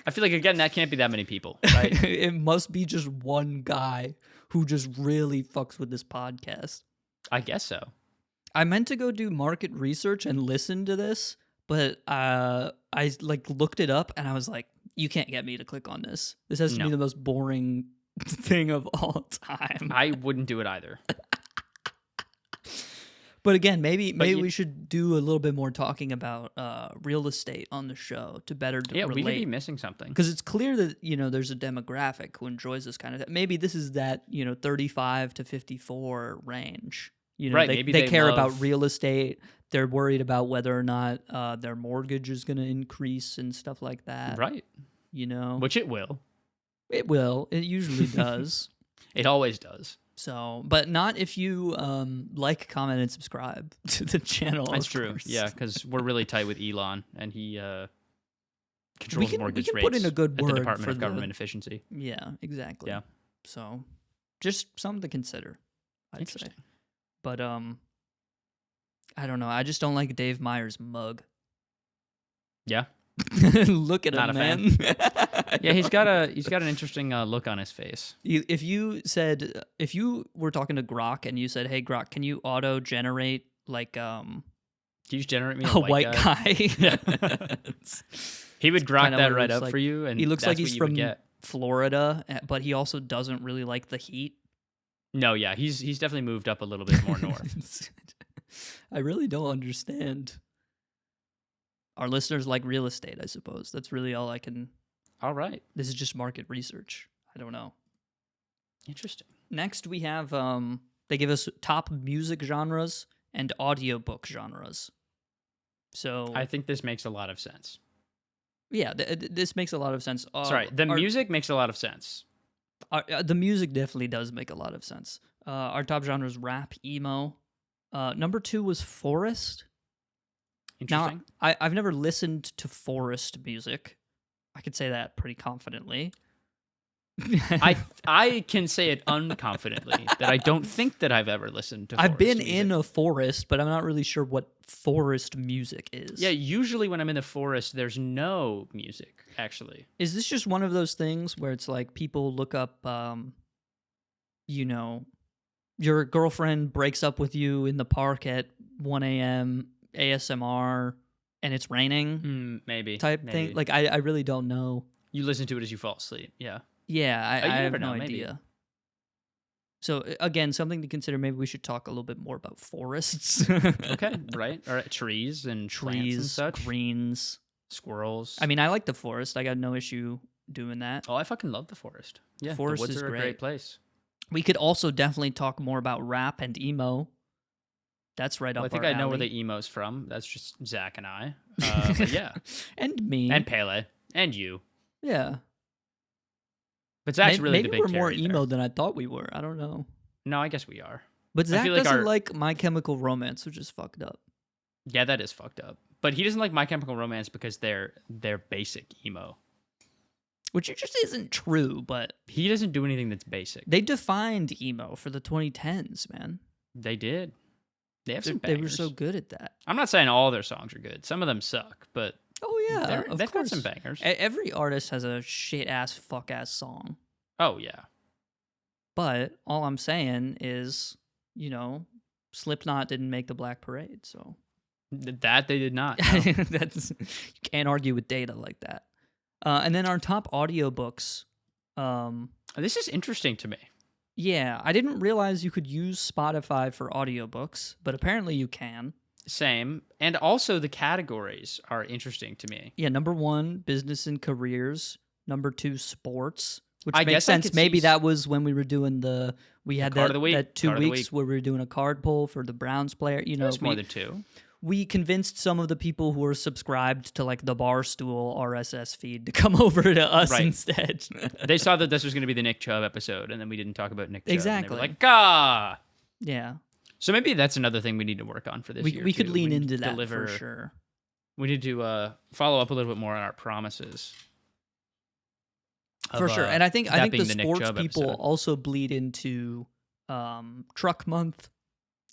I feel like, again, that can't be that many people, right? It must be just one guy who just really fucks with this podcast. I guess so. I meant to go do market research and listen to this, but I like looked it up and I was like, you can't get me to click on this. This has to be No. the most boring thing of all time. I wouldn't do it either. But again, maybe you- we should do a little bit more talking about real estate on the show to better Yeah, we could be relate. missing something. Because it's clear that, you know, there's a demographic who enjoys this kind of thing. Maybe this is that, you know, 35 to 54 range. You know, Right, they, maybe they they care about love- real estate. They're worried about whether or not their mortgage is going to increase and stuff like that. Right. You know, Which it will. it will. It usually does. It always does. So, but not if you like, comment, and subscribe to the channel. That's of true. course. Yeah, because we're really tight with Elon, and he controls we mortgage can rates put in a good at the word Department for of Government Efficiency. Yeah, exactly. Yeah. So, just something to consider, I'd say. Interesting. But I don't know. I just don't like Dave Meyer's mug. Yeah. Look at Not him, a man. fan. Yeah, he's got an interesting look on his face. If you were talking to Grok and you said, "Hey Grok, can you auto generate like Can you just generate me a white guy?" He would grok kinda that what it right looks up like. for you, and He looks that's like what he's you would from get. Florida, but he also doesn't really like the heat. No, yeah, he's definitely moved up a little bit more north. I really don't understand. Our listeners like real estate, I suppose. That's really all I can. All right, This is just market research. I don't know. interesting. Next, we have they give us top music genres and audiobook genres. So I think this makes a lot of sense. yeah, this makes a lot of sense. Sorry, the music makes a lot of sense. The music definitely does make a lot of sense. Our top genre is rap, emo. Number 2 was forest. Interesting. Now, I've never listened to forest music. I could say that pretty confidently. I can say it unconfidently that I don't think that I've ever listened to. I've been forest in music. a forest, but I'm not really sure what forest music is. Yeah, usually when I'm in the forest, there's no music. Actually, Is this just one of those things where it's like people look up, you know, your girlfriend breaks up with you in the park at 1 a.m. ASMR and it's raining maybe type maybe. thing? Like, I really don't know. You listen to it as you fall asleep. Yeah. Yeah, I you have never no know, maybe. idea. So again, something to consider. Maybe we should talk a little bit more about forests. Okay, right. All right, trees and plants and Trees, such. greens. Squirrels. I mean, I like the forest. I got no issue doing that. oh, I fucking love the forest. Yeah, Forest the woods is are a great. great place. We could also definitely talk more about rap and emo. That's right Well, up I think our I know where alley. the emo's from. That's just Zach and I. But yeah, And me. and Pele and you. Yeah. But Zach's really Maybe the big we're more carry emo there. than I thought we were. I don't know. No, I guess we are. But I Zach feel like doesn't our- like My Chemical Romance, which is fucked up. Yeah, that is fucked up. But he doesn't like My Chemical Romance because they're basic emo. Which just isn't true, but He doesn't do anything that's basic. they defined emo for the 2010s, man. They did. They have They some they bangers. were so good at that. I'm not saying all their songs are good. Some of them suck, but Oh, yeah. Of they've got course. some bangers. Every artist has a shit ass, fuck ass song. Oh yeah. But all I'm saying is, you know, Slipknot didn't make the Black Parade, so That they did not. No. that's you can't argue with data like that. And then our top audiobooks. This is interesting to me. Yeah, I didn't realize you could use Spotify for audiobooks, but apparently you can. Same. And also the categories are interesting to me. Yeah, number 1, business and careers. Number 2, sports. Which I makes guess I sense. could Maybe see that was when we were doing we had card of the week, that 2 card of the weeks week. where we were doing a card pull for the Browns player. You know, There's more than 2. we convinced some of the people who were subscribed to like the Barstool RSS feed to come over to us Right. instead. They saw that this was going to be the Nick Chubb episode, and then we didn't talk about Nick Chubb. Exactly. And they were like, ah. Yeah, So maybe that's another thing we need to work on for this year. we could too. lean We need into to that deliver, for sure. We need to follow up a little bit more on our promises. For sure, and I think that the being the Nick sports Chubb people episode. also bleed into Truck Month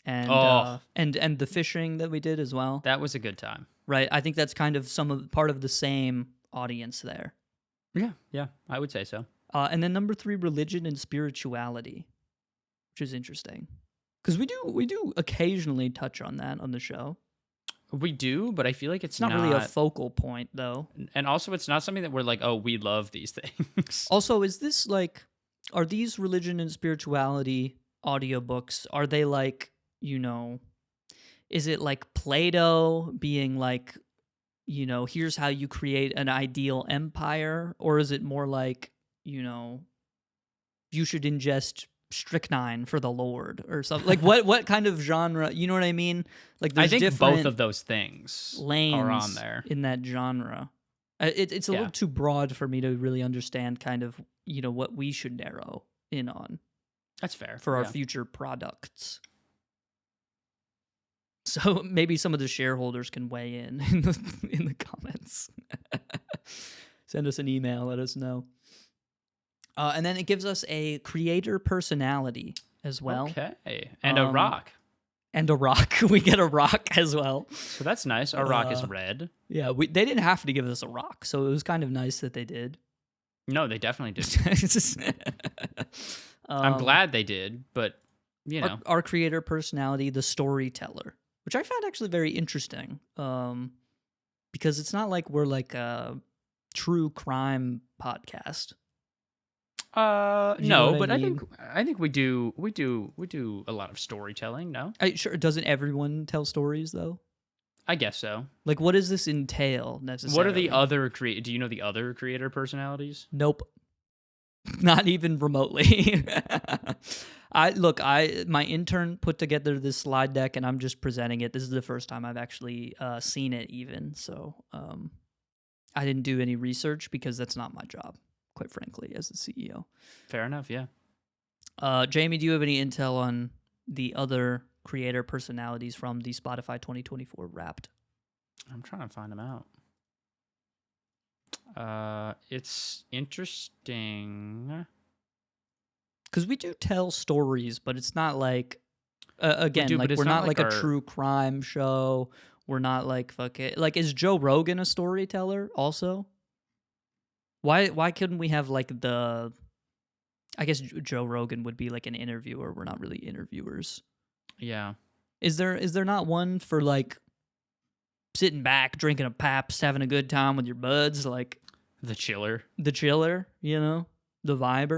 and Oh. and the fishing that we did as well. That was a good time. Right, I think that's kind of part of the same audience there. Yeah, I would say so. And then number 3, religion and spirituality, which is interesting because we do occasionally touch on that on the show. We do, but I feel like It's not really a focal point, though. and also it's not something that we're like, oh, we love these things. Also, is this like, are these religion and spirituality audiobooks, are they like, is it like Plato being like, here's how you create an ideal empire? Or is it more like, you should ingest strychnine for the Lord or something? Like what kind of genre, you know what I mean? Like I there's think different both of those things lanes are on there. in that genre. It's a little too broad for me to really understand kind of, what we should narrow in on. That's fair. For our future products. So maybe some of the shareholders can weigh in the comments. Send us an email, let us know. And then it gives us a creator personality as well. Okay. And a rock. And a rock. We get a rock as well. So that's nice. Our rock is red. Yeah, they didn't have to give us a rock, so it was kind of nice that they did. No, they definitely did. I'm glad they did, but, Our creator personality, the storyteller, which I found actually very interesting, because it's not like we're like a true crime podcast. No, but I think we do a lot of storytelling. No, sure. Doesn't everyone tell stories though? I guess so. Like, what does this entail necessarily? What are the other do you know the other creator personalities? Nope, not even remotely. My intern put together this slide deck, and I'm just presenting it. This is the first time I've actually seen it, even. So, I didn't do any research because that's not my job, quite frankly, as the CEO. Fair enough, yeah. Jamie, do you have any intel on the other creator personalities from the Spotify 2024 Wrapped? I'm trying to find them out. It's interesting. Because we do tell stories, but it's not like, again, we're not like a true crime show. We're not like fucking, like, is Joe Rogan a storyteller also? Why couldn't we have like I guess Joe Rogan would be like an interviewer. We're not really interviewers. Yeah. Is there not one for like sitting back, drinking a Pabst, having a good time with your buds, like the chiller, the viber?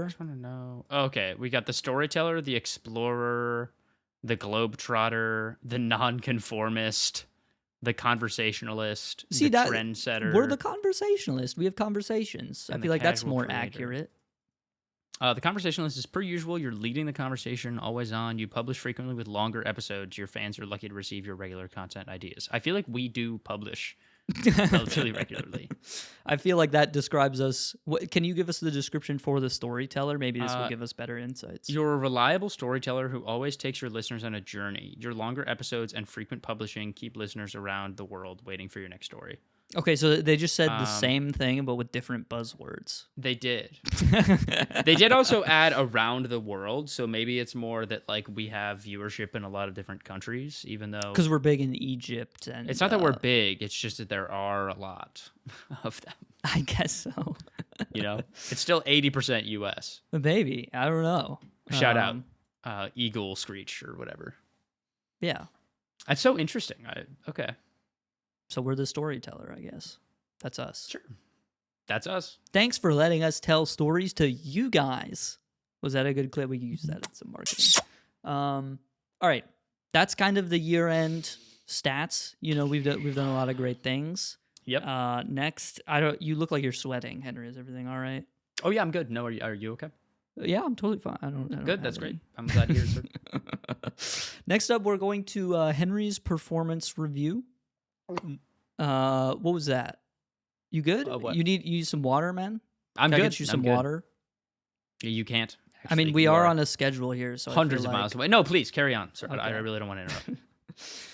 I just want to know. Okay, we got the storyteller, the explorer, the globetrotter, the nonconformist, the conversationalist, the trendsetter. We're the conversationalist. We have conversations. I feel like that's more accurate. The conversationalist is per usual. You're leading the conversation, always on. You publish frequently with longer episodes. Your fans are lucky to receive your regular content ideas. I feel like we do publish relatively regularly. I feel like that describes us. Can you give us the description for the storyteller? Maybe this will give us better insights. You're a reliable storyteller who always takes your listeners on a journey. Your longer episodes and frequent publishing keep listeners around the world waiting for your next story. Okay, so they just said the same thing, but with different buzzwords. They did. They did also add around the world, so maybe it's more that like we have viewership in a lot of different countries, even though because we're big in Egypt, and it's not that we're big; it's just that there are a lot of them. I guess so. It's still 80% U.S. Maybe, I don't know. Shout out, Eagle Screech or whatever. Yeah, that's so interesting. Okay. So we're the storyteller, I guess. That's us. Sure. That's us. Thanks for letting us tell stories to you guys. Was that a good clip? We can use that in some marketing. All right. That's kind of the year-end stats. We've done a lot of great things. Yep. Next, you look like you're sweating, Henry. Is everything all right? Oh yeah, I'm good. No, are you okay? Yeah, I'm totally fine. I don't good. That's great. I'm glad to hear it, sir. Next up, we're going to Henry's performance review. What was that? You good? What? You need some water, man? I'm Can good. I get you some water? You can't. Actually, I mean, we are on a schedule here, so hundreds of miles away. No, please carry on, sir. Okay. I really don't want to interrupt.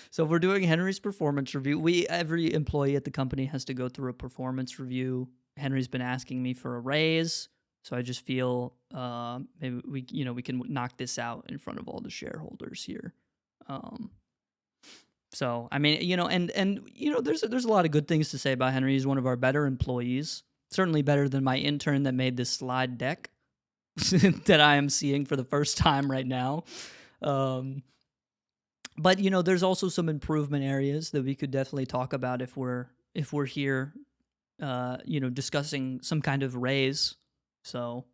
So we're doing Henry's performance review. Every employee at the company has to go through a performance review. Henry's been asking me for a raise, so I just feel maybe we can knock this out in front of all the shareholders here. So I mean, and there's a lot of good things to say about Henry. He's one of our better employees. Certainly better than my intern that made this slide deck that I am seeing for the first time right now. But there's also some improvement areas that we could definitely talk about if we're here, discussing some kind of raise. So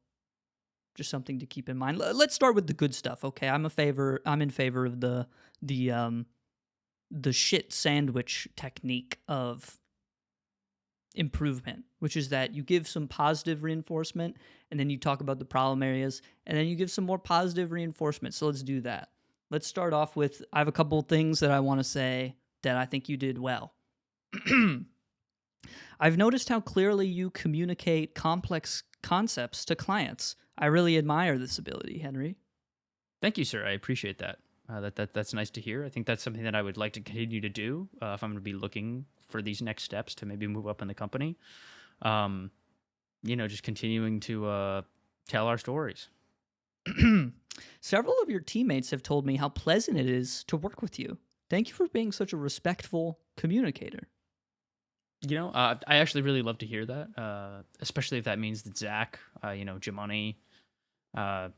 just something to keep in mind. Let's start with the good stuff, okay? I'm in favor of the shit sandwich technique of improvement, which is that you give some positive reinforcement and then you talk about the problem areas and then you give some more positive reinforcement. So let's do that. Let's start off with, I have a couple things that I want to say that I think you did well. I've noticed how clearly you communicate complex concepts to clients. I really admire this ability, Henry. Thank you, sir. I appreciate that. That's nice to hear. I think that's something that I would like to continue to do if I'm going to be looking for these next steps to maybe move up in the company. Just continuing to tell our stories. Several of your teammates have told me how pleasant it is to work with you. Thank you for being such a respectful communicator. I actually really love to hear that, especially if that means that Zach, Jimani, and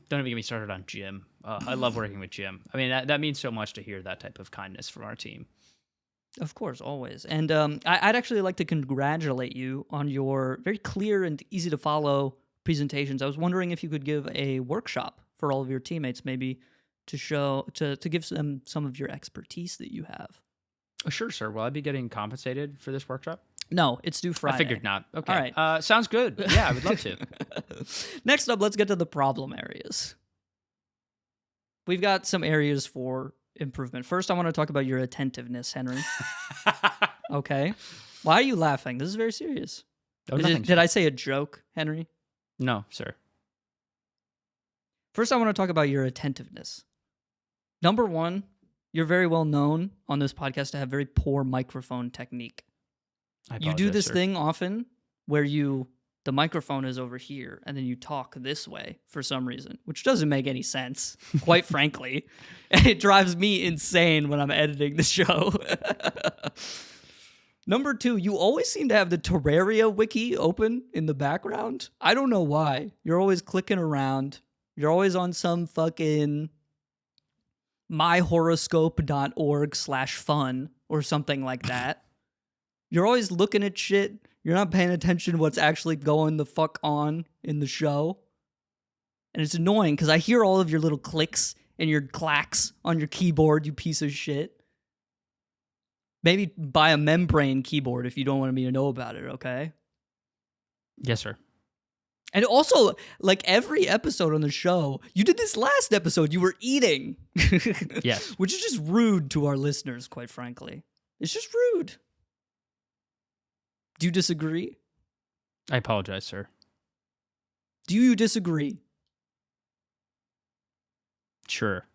don't even get me started on Jim. I love working with Jim. I mean, that means so much to hear that type of kindness from our team. Of course, always. And I'd actually like to congratulate you on your very clear and easy to follow presentations. I was wondering if you could give a workshop for all of your teammates, maybe to give them some of your expertise that you have. Sure, sir. Will I be getting compensated for this workshop? No, it's due Friday. I figured not. Okay. All right. Sounds good. Yeah, I would love to. Next up, let's get to the problem areas. We've got some areas for improvement. First, I want to talk about your attentiveness, Henry. Okay. Why are you laughing? This is very serious. Oh, Did I say a joke, Henry? No, sir. First, I want to talk about your attentiveness. Number one, you're very well known on this podcast to have very poor microphone technique. You do this thing often where the microphone is over here and then you talk this way for some reason, which doesn't make any sense, quite frankly. And it drives me insane when I'm editing the show. Number two, you always seem to have the Terraria wiki open in the background. I don't know why. You're always clicking around. You're always on some fucking myhoroscope.org/fun or something like that. You're always looking at shit. You're not paying attention to what's actually going the fuck on in the show. And it's annoying because I hear all of your little clicks and your clacks on your keyboard, you piece of shit. Maybe buy a membrane keyboard if you don't want me to know about it, okay? Yes, sir. And also, like every episode on the show, you did this last episode, you were eating. Yes. Which is just rude to our listeners, quite frankly. It's just rude. Do you disagree? I apologize, sir. Do you disagree? Sure.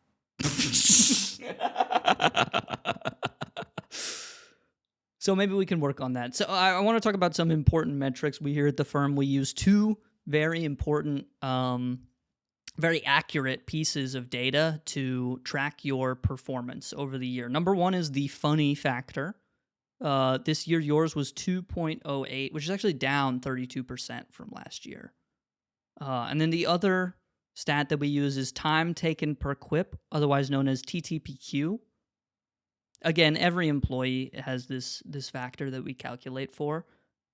So maybe we can work on that. So I want to talk about some important metrics. We here at the firm, we use two very important, very accurate pieces of data to track your performance over the year. Number one is the funny factor. This year, yours was 2.08, which is actually down 32% from last year. And then the other stat that we use is time taken per quip, otherwise known as TTPQ. Again, every employee has this factor that we calculate for.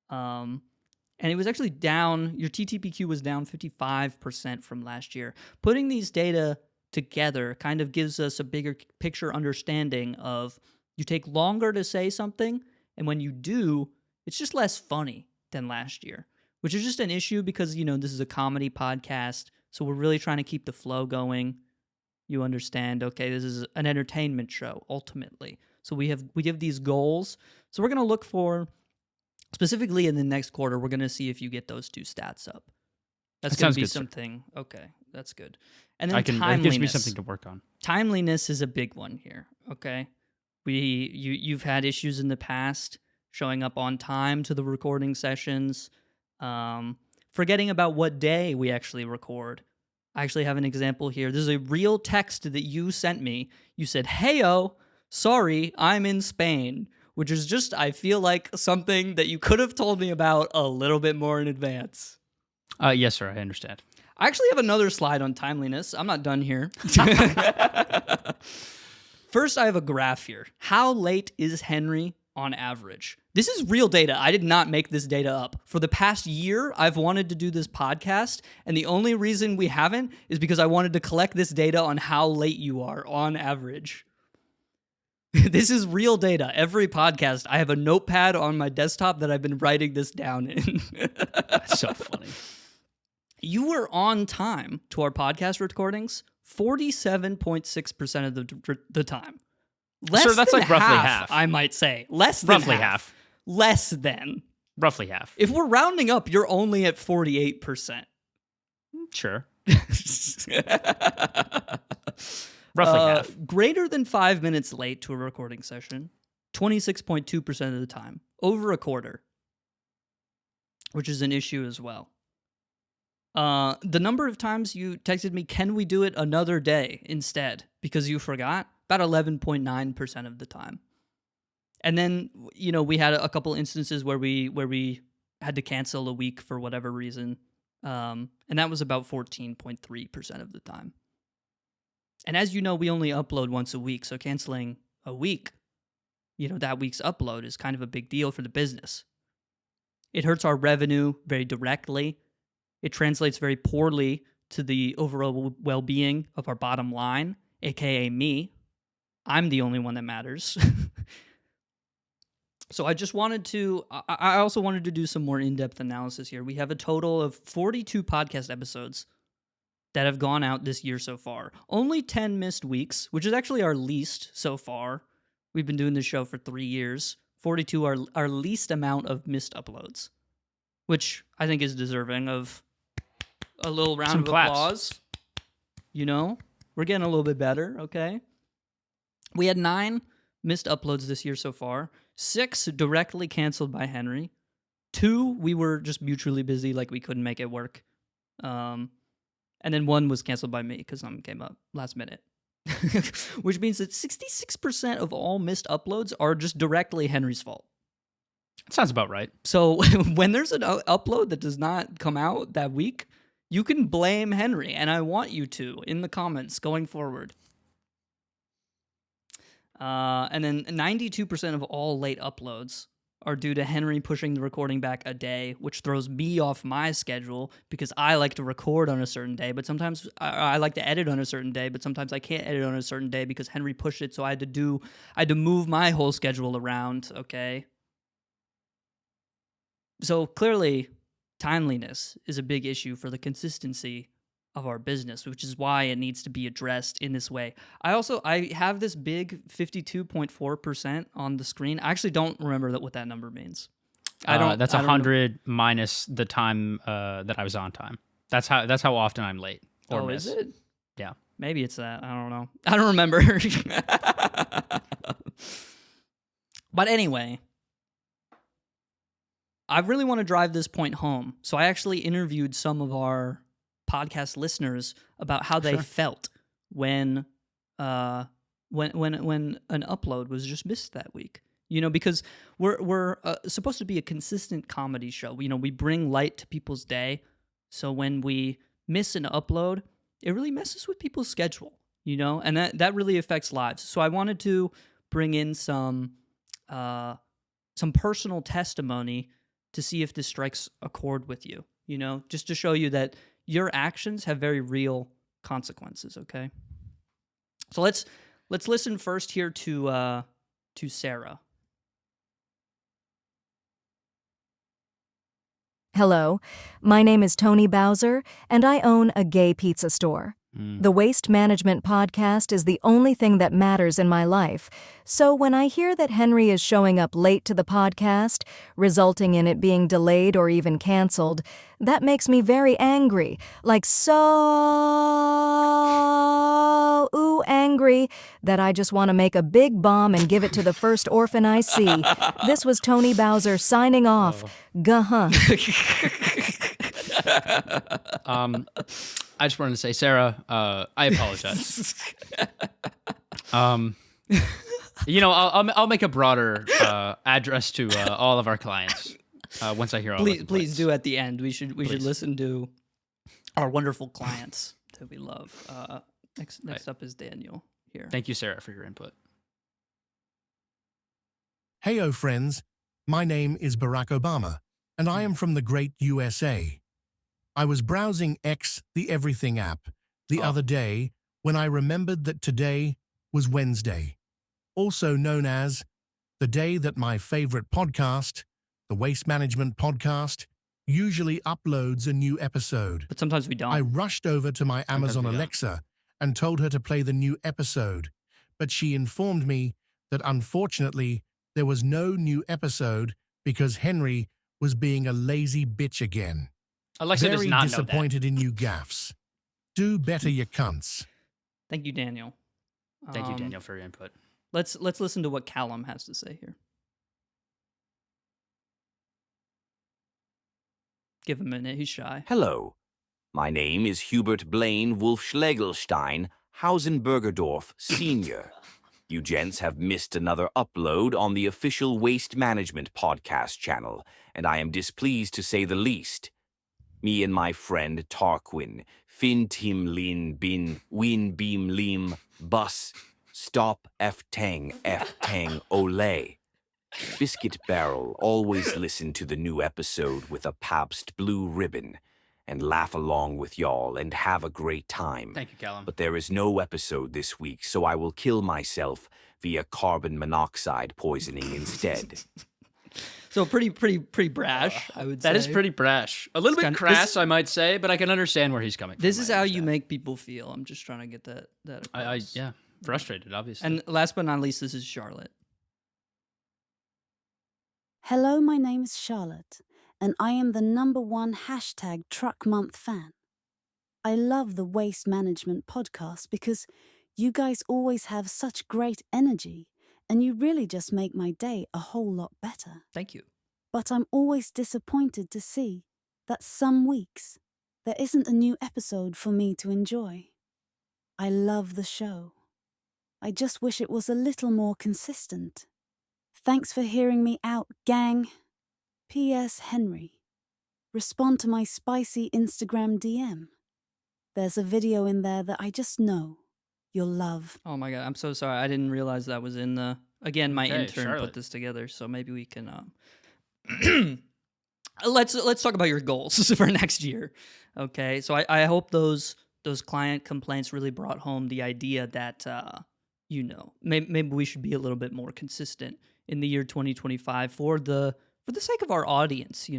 And it was actually down, your TTPQ was down 55% from last year. Putting these data together kind of gives us a bigger picture understanding of you take longer to say something, and when you do, it's just less funny than last year, which is just an issue because, this is a comedy podcast, so we're really trying to keep the flow going. You understand, okay, this is an entertainment show, ultimately. So we have these goals. So we're going to look for, specifically in the next quarter, we're going to see if you get those two stats up. That's going to be something. Sir. Okay, that's good. And then timeliness. That gives me something to work on. Timeliness is a big one here, okay? You've had issues in the past showing up on time to the recording sessions, forgetting about what day we actually record. I actually have an example here. This is a real text that you sent me. You said, "Heyo, sorry, I'm in Spain," which is just, I feel like, something that you could have told me about a little bit more in advance. Yes, sir. I understand. I actually have another slide on timeliness. I'm not done here. First, I have a graph here. How late is Henry on average? This is real data. I did not make this data up. For the past year, I've wanted to do this podcast, and the only reason we haven't is because I wanted to collect this data on how late you are on average. This is real data. Every podcast, I have a notepad on my desktop that I've been writing this down in. That's so funny. You were on time to our podcast recordings 47.6% of the time. Sir, that's than like roughly half. I might say. Less than Roughly half. Less than. Roughly half. If we're rounding up, you're only at 48%. Sure. Roughly half. Greater than 5 minutes late to a recording session, 26.2% of the time. Over a quarter, which is an issue as well. The number of times you texted me, can we do it another day instead? Because you forgot, about 11.9% of the time. And then, we had a couple instances where we had to cancel a week for whatever reason. And that was about 14.3% of the time. And as you know, we only upload once a week. So canceling a week, that week's upload is kind of a big deal for the business. It hurts our revenue very directly. It translates very poorly to the overall well-being of our bottom line, aka me. I'm the only one that matters. So I just wanted to, I also wanted to do some more in-depth analysis here. We have a total of 42 podcast episodes that have gone out this year so far. Only 10 missed weeks, which is actually our least so far. We've been doing this show for 3 years. 42 are our least amount of missed uploads, which I think is deserving of a little round of applause. We're getting a little bit better, okay? We had 9 missed uploads this year so far. 6 directly canceled by Henry. 2, we were just mutually busy, like we couldn't make it work. And then 1 was canceled by me because something came up last minute. Which means that 66% of all missed uploads are just directly Henry's fault. That sounds about right. So when there's an upload that does not come out that week, you can blame Henry, and I want you to in the comments going forward. And then 92% of all late uploads are due to Henry pushing the recording back a day, which throws me off my schedule because I like to record on a certain day, but sometimes I like to edit on a certain day, but sometimes I can't edit on a certain day because Henry pushed it, so I had to move my whole schedule around, okay? So clearly, timeliness is a big issue for the consistency of our business, which is why it needs to be addressed in this way. I have this big 52.4% on the screen. I actually don't remember what that number means. That's 100 minus the time that I was on time. That's how often I'm late or miss. Is it? Yeah. Maybe it's that. I don't know. I don't remember. But anyway, I really want to drive this point home. So I actually interviewed some of our podcast listeners about how they felt when an upload was just missed that week. Because we're supposed to be a consistent comedy show. We bring light to people's day. So when we miss an upload, it really messes with people's schedule, and that really affects lives. So I wanted to bring in some personal testimony to see if this strikes a chord with you, just to show you that your actions have very real consequences, okay? So let's listen first here to Sarah. Hello, my name is Tony Bowser, and I own a gay pizza store. The Waste Management Podcast is the only thing that matters in my life, so when I hear that Henry is showing up late to the podcast, resulting in it being delayed or even canceled, that makes me very angry, like so angry that I just want to make a big bomb and give it to the first orphan I see. This was Tony Bowser signing off. Guh-huh. I just wanted to say, Sarah, I apologize. I'll make a broader address to all of our clients once I hear all. Please do at the end. We should listen to our wonderful clients that we love. Next up is Daniel here. Thank you, Sarah, for your input. Heyo, friends. My name is Barack Obama, and I am from the great USA. I was browsing X, the Everything app, the other day when I remembered that today was Wednesday, also known as the day that my favorite podcast, the Waste Management Podcast, usually uploads a new episode. But sometimes we don't. I rushed over to my Amazon Alexa and told her to play the new episode, but she informed me that unfortunately there was no new episode because Henry was being a lazy bitch again. Alexa does Very not disappointed in you gaffs. Do better, you cunts. Thank you, Daniel. Thank you, Daniel, for your input. Let's listen to what Callum has to say here. Give him a minute. He's shy. Hello. My name is Hubert Blaine Wolfschlegelstein Hausenbergerdorf Sr. You gents have missed another upload on the official Waste Management Podcast channel, and I am displeased to say the least. Me and my friend Tarquin, Fin Tim Lin Bin Win Beam Lim Bus Stop F Tang Ole. Biscuit Barrel always listen to the new episode with a Pabst Blue Ribbon and laugh along with y'all and have a great time. Thank you, Callum. But there is no episode this week, so I will kill myself via carbon monoxide poisoning instead. So pretty brash, I would say. That is pretty brash. A little bit crass, I might say, but I can understand where he's coming from. This is how you make people feel. I'm just trying to get that across. Yeah, frustrated, obviously. And last but not least, this is Charlotte. Hello, my name is Charlotte, and I am the #1 #Truck Month fan. I love the Waste Management Podcast because you guys always have such great energy, and you really just make my day a whole lot better. Thank you. But I'm always disappointed to see that some weeks there isn't a new episode for me to enjoy. I love the show. I just wish it was a little more consistent. Thanks for hearing me out, gang. P.S. Henry. Respond to my spicy Instagram DM. There's a video in there that I just know you'll love. Oh my God, I'm so sorry. I didn't realize that was in the... Again, my intern Charlotte put this together, so maybe we can... Let's talk about your goals for next year. Okay, so I hope those client complaints really brought home the idea that, maybe we should be a little bit more consistent in the year 2025 for the sake of our audience,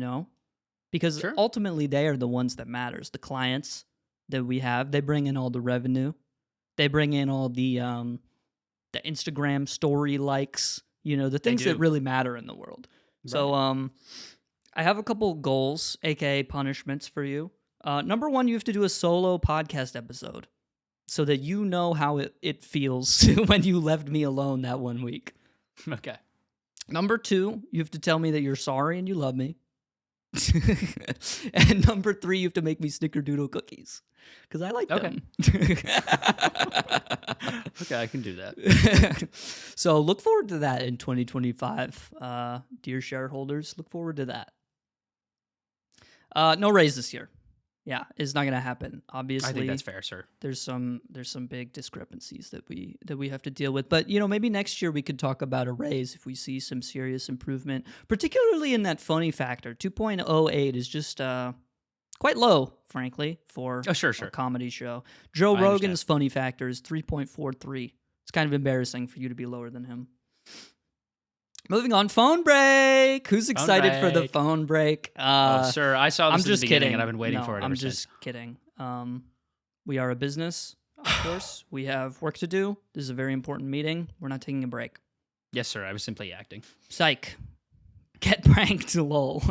because ultimately they are the ones that matters. The clients that we have, they bring in all the revenue, they bring in all the Instagram story likes, the things that really matter in the world. Right. So I have a couple goals, aka punishments for you. Number 1, you have to do a solo podcast episode so that you know how it feels when you left me alone that one week. Okay. Number 2, you have to tell me that you're sorry and you love me. And number 3, you have to make me snickerdoodle cookies because I like them. Okay, I can do that. So look forward to that in 2025, dear shareholders. Look forward to that. No raise this year. Yeah, it's not going to happen. Obviously, I think that's fair, sir. There's some big discrepancies that we have to deal with. But maybe next year we could talk about a raise if we see some serious improvement, particularly in that funny factor. 2.08 is just quite low, frankly, for a comedy show. Joe Rogan's funny factor is 3.43. It's kind of embarrassing for you to be lower than him. Moving on, phone break. Who's excited for the phone break? Sir, I saw this at the beginning, kidding. And I've been waiting for it ever since. Just kidding. We are a business, of course. We have work to do. This is a very important meeting. We're not taking a break. Yes, sir. I was simply acting. Psych. Get pranked, lol.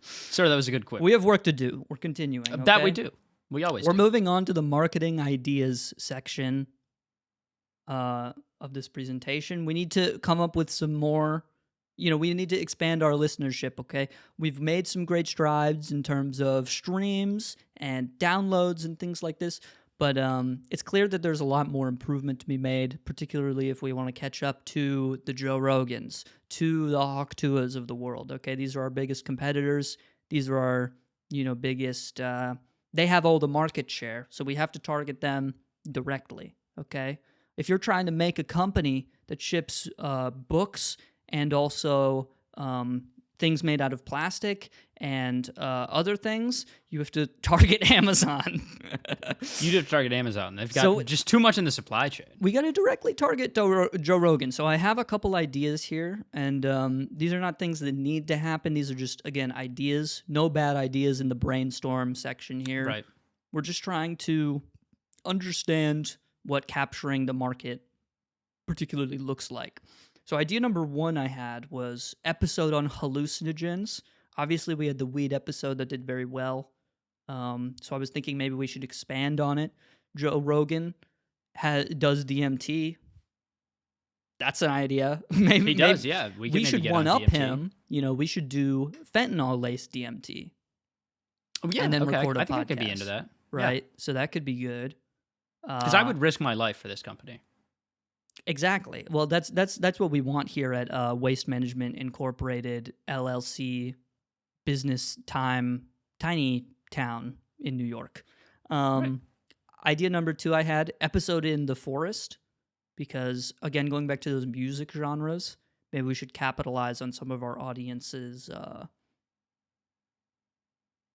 Sir, that was a good quip. We have work to do. We're continuing. Okay? That we do. We always do. We're moving on to the marketing ideas section of this presentation. We need to come up with some more, we need to expand our listenership, okay? We've made some great strides in terms of streams and downloads and things like this, But it's clear that there's a lot more improvement to be made, particularly if we want to catch up to the Joe Rogans, to the Hawk Tuas of the world. Okay, these are our biggest competitors. These are our, biggest. They have all the market share, so we have to target them directly. Okay, if you're trying to make a company that ships books and also things made out of plastic and other things, you have to target Amazon. You'd have to target Amazon. They've got just too much in the supply chain. We got to directly target Joe Rogan. So I have a couple ideas here, and these are not things that need to happen. These are just, again, ideas. No bad ideas in the brainstorm section here. Right. We're just trying to understand what capturing the market particularly looks like. So idea number 1 I had was episode on hallucinogens. Obviously, we had the weed episode that did very well. So I was thinking maybe we should expand on it. Joe Rogan does DMT. That's an idea. Maybe he does, yeah. We should one-up him. We should do fentanyl-laced DMT. Oh, yeah, and then okay. record a I think podcast. I could be into that. Right? Yeah. So that could be good. Because I would risk my life for this company. Exactly. Well, that's what we want here at Waste Management Incorporated LLC, business time, tiny town in New York. Right. Idea number 2 I had, episode in the forest, because, again, going back to those music genres, maybe we should capitalize on some of our audience's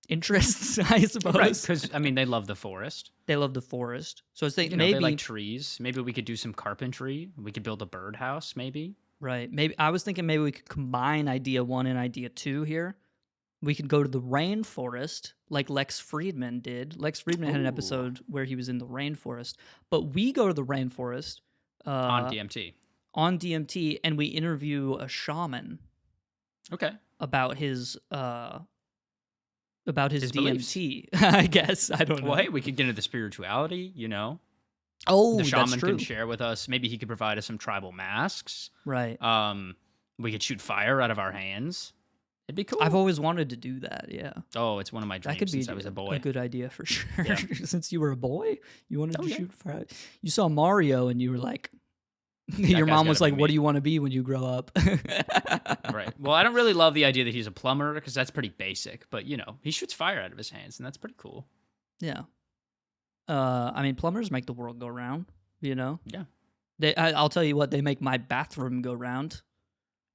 interests, I suppose. Right, because, they love the forest. They love the forest. So I was thinking They maybe... like trees. Maybe we could do some carpentry. We could build a birdhouse, maybe. Right. Maybe I was thinking maybe we could combine idea 1 and idea 2 here. We could go to the rainforest like Lex Friedman did. Lex Friedman had an episode where he was in the rainforest. But we go to the rainforest... on DMT. On DMT, and we interview a shaman. Okay. About his DMT, beliefs. I guess. I don't know. Well, hey, we could get into the spirituality, Oh, the shaman that's true. can share with us. Maybe he could provide us some tribal masks. Right. We could shoot fire out of our hands. It'd be cool. I've always wanted to do that, yeah. Oh, it's one of my dreams That could be since I was a boy. a good idea for sure. Yeah. Since you were a boy, you wanted to shoot fire. You saw Mario and you were like, your guy's mom was gotta like, be what me. do you want to be when you grow up? Right. Well, I don't really love the idea that he's a plumber because that's pretty basic. But, he shoots fire out of his hands, and that's pretty cool. Yeah. Plumbers make the world go round, Yeah. I'll tell you what, they make my bathroom go round.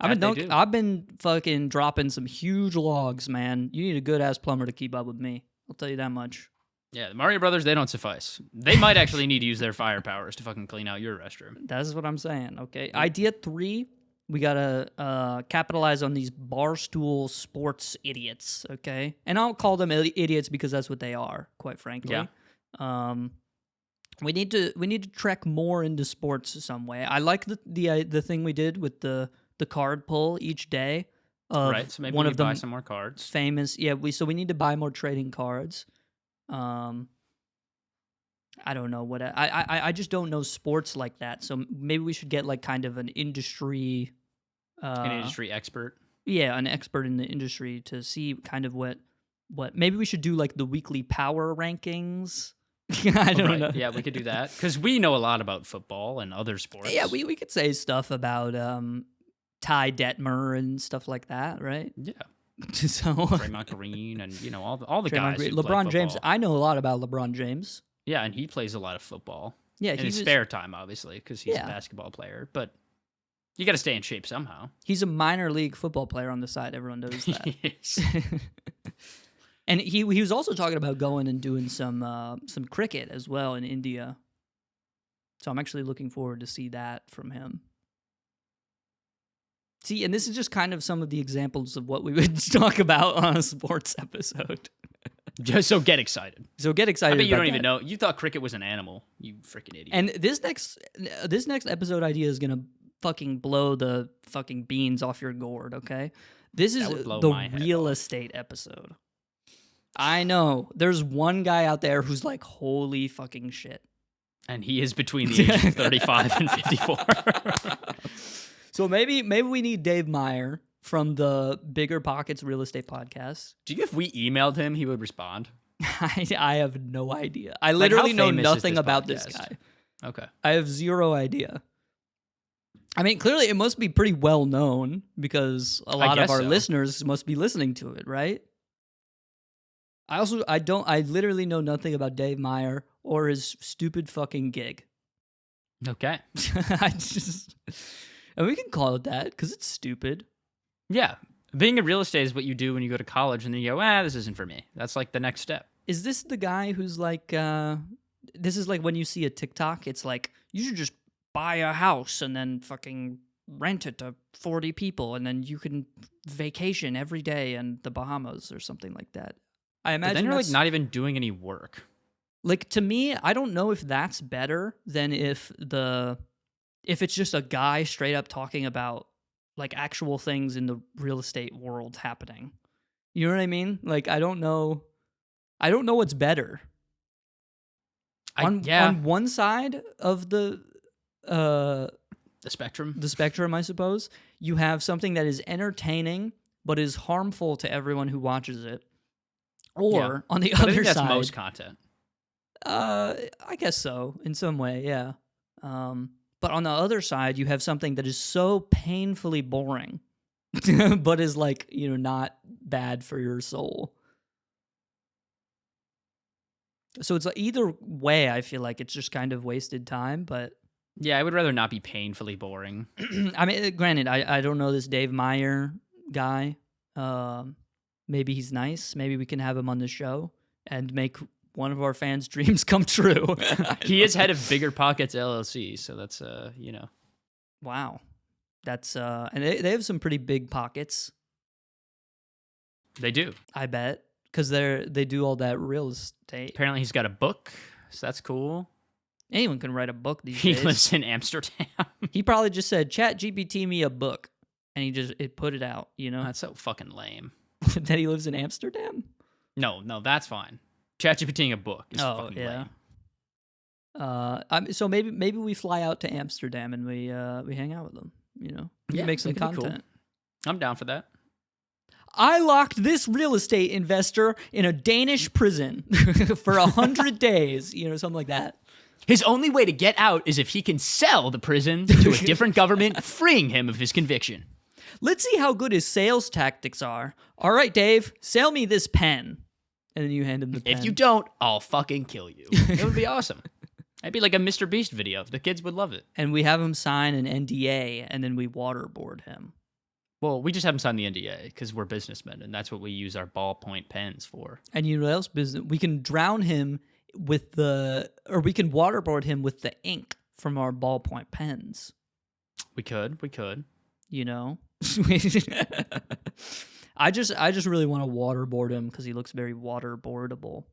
That they do. I've been fucking dropping some huge logs, man. You need a good-ass plumber to keep up with me. I'll tell you that much. Yeah, the Mario Brothers, they don't suffice. They might actually need to use their fire powers to fucking clean out your restroom. That's what I'm saying, okay? Idea 3, we gotta capitalize on these barstool sports idiots, okay? And I'll call them idiots because that's what they are, quite frankly. Yeah. We need to trek more into sports some way. I like the thing we did with the card pull each day. Right, so maybe one we of them buy some more cards. Famous, yeah. We need to buy more trading cards. I don't know what I just don't know sports like that. So maybe we should get like kind of an industry expert. Yeah, an expert in the industry to see kind of what maybe we should do like the weekly power rankings. I don't know. Yeah, we could do that because we know a lot about football and other sports. Yeah, we could say stuff about Ty Detmer and stuff like that, right? Yeah. So Draymond Green and all the guys. Who play LeBron James. football. I know a lot about LeBron James. Yeah, and he plays a lot of football. Yeah, in his spare time, obviously, because he's a basketball player. But you got to stay in shape somehow. He's a minor league football player on the side. Everyone knows that. And he was also talking about going and doing some cricket as well in India. So I'm actually looking forward to see that from him. See, and this is just kind of some of the examples of what we would talk about on a sports episode. So get excited. I bet you don't even know. You thought cricket was an animal. You freaking idiot. And this next episode idea is gonna fucking blow the fucking beans off your gourd. Okay, this is the real estate episode. I know. There's one guy out there who's like, holy fucking shit. And he is between the ages of 35 and 54. So maybe we need Dave Meyer from the Bigger Pockets Real Estate Podcast. Do you think if we emailed him, he would respond? I have no idea. I Like, how literally know famous is nothing this about this podcast? guy. Okay. I have zero idea. I mean, clearly it must be pretty well known because a lot of guess our so. listeners must be listening to it, right? I literally know nothing about Dave Meyer or his stupid fucking gig. Okay. And we can call it that because it's stupid. Yeah. Being in real estate is what you do when you go to college and then you go, this isn't for me. That's like the next step. Is this the guy who's like, this is like when you see a TikTok, it's like, you should just buy a house and then fucking rent it to 40 people and then you can vacation every day in the Bahamas or something like that. I But imagine then you're like that's- not even doing any work. Like, to me, I don't know if that's better than if it's just a guy straight up talking about like actual things in the real estate world happening. You know what I mean? Like, I don't know what's better. On one side of the spectrum. I suppose, you have something that is entertaining but is harmful to everyone who watches it. Or on the But I other think that's side, most content. I guess so, in some way, yeah. But on the other side, you have something that is so painfully boring, but is like, not bad for your soul. So it's like either way, I feel like it's just kind of wasted time, but Yeah, I would rather not be painfully boring. I mean, granted, I don't know this Dave Meyer guy. Maybe he's nice. Maybe we can have him on the show and make one of our fans' dreams come true. He is head of Bigger Pockets LLC, so that's Wow. That's and they have some pretty big pockets, They do. I bet, because they do all that real estate. Apparently he's got a book, so that's cool. Anyone can write a book these He days. lives in Amsterdam. He probably just said, "Chat GPT me a book," and it put it out. That's so fucking lame. That he lives in Amsterdam. No, that's fine. ChatGPTing a book is fucking lame. So maybe we fly out to Amsterdam and we hang out with them. We can make some that could be cool. content. I'm down for that. I locked this real estate investor in a Danish prison for 100 days. Something like that. His only way to get out is if he can sell the prison to a different government, freeing him of his conviction. Let's see how good his sales tactics are. All right, Dave, sell me this pen. And then you hand him the pen. If you don't, I'll fucking kill you. It would be awesome. It'd be like a Mr. Beast video. The kids would love it. And we have him sign an NDA, and then we waterboard him. Well, we just haven't signed the NDA because we're businessmen, and that's what we use our ballpoint pens for. And you know what else? We can drown him we can waterboard him with the ink from our ballpoint pens. We could. I just really want to waterboard him because he looks very waterboardable.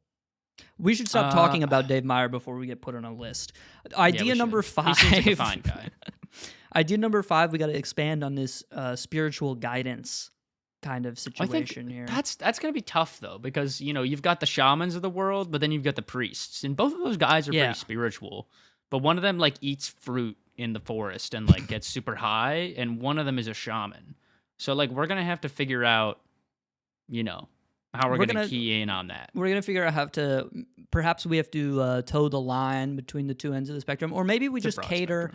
We should stop talking about Dave Meyer before we get put on a list. Idea number 5. He seems like a fine guy. Idea number 5, we got to expand on this spiritual guidance kind of situation here. That's going to be tough, though, because, you've got the shamans of the world, but then you've got the priests. And both of those guys are pretty spiritual. But one of them, eats fruit in the forest and, gets super high, and one of them is a shaman. So, we're going to have to figure out, how we're going to key in on that. We're going to figure out perhaps we have to toe the line between the two ends of the spectrum, or maybe we just cater,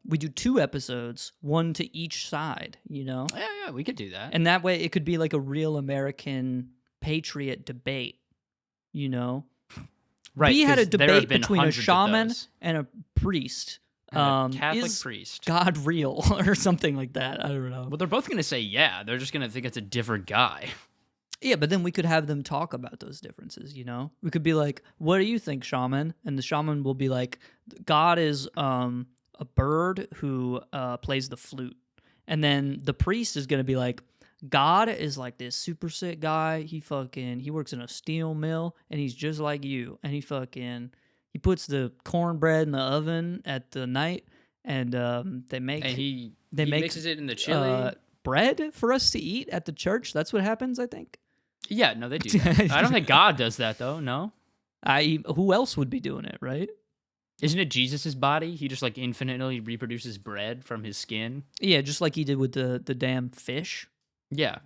we do 2 episodes, one to each side, Yeah, we could do that. And that way it could be like a real American patriot debate, Right. We had a debate between a shaman and and a priest. Catholic is priest. God real or something like that? I don't know. Well, they're both going to say yeah. They're just going to think it's a different guy. Yeah, but then we could have them talk about those differences, We could be like, what do you think, shaman? And the shaman will be like, God is a bird who plays the flute. And then the priest is going to be like, God is like this super sick guy. He works in a steel mill and he's just like you. And he puts the cornbread in the oven at the night and they make... And he mixes it in the chili. Bread for us to eat at the church. That's what happens, I think. Yeah, no, they do that. I don't think God does that, though, no? Who else would be doing it, right? Isn't it Jesus' body? He just, infinitely reproduces bread from his skin? Yeah, just like he did with the damn fish. Yeah.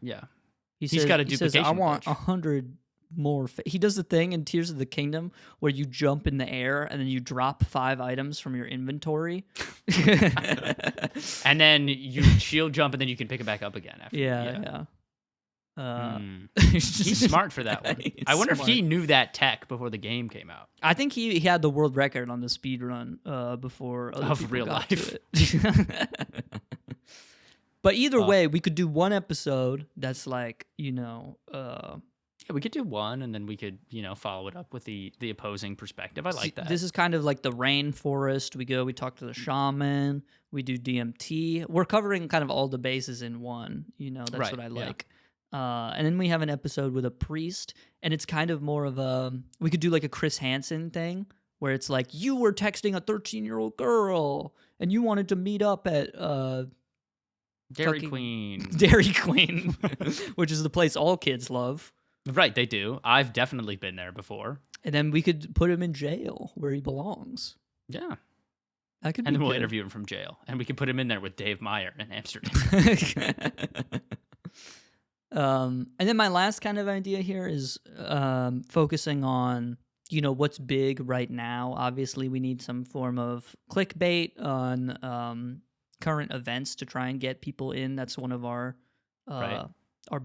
He's got a duplication I want glitch. 100 more. He does the thing in Tears of the Kingdom where you jump in the air and then you drop 5 items from your inventory. And then you shield jump, and then you can pick it back up again after. Yeah. He's smart for that one. I wonder if he knew that tech before the game came out. I think he had the world record on the speed run before other people real got life. to it. But either way, we could do one episode that's like, we could do one, and then we could, follow it up with the opposing perspective. I like that. This is kind of like the rainforest. We talk to the shaman. We do DMT. We're covering kind of all the bases in one. That's what I like. And then we have an episode with a priest, and it's kind of more of we could do like a Chris Hansen thing, where it's like, you were texting a 13-year-old girl, and you wanted to meet up at Dairy Queen, which is the place all kids love. Right, they do. I've definitely been there before. And then we could put him in jail where he belongs. Yeah. That could be And then we'll good. interview him from jail. And we can put him in there with Dave Meyer in Amsterdam. And then my last kind of idea here is focusing on, what's big right now. Obviously, we need some form of clickbait on current events to try and get people in. That's one of our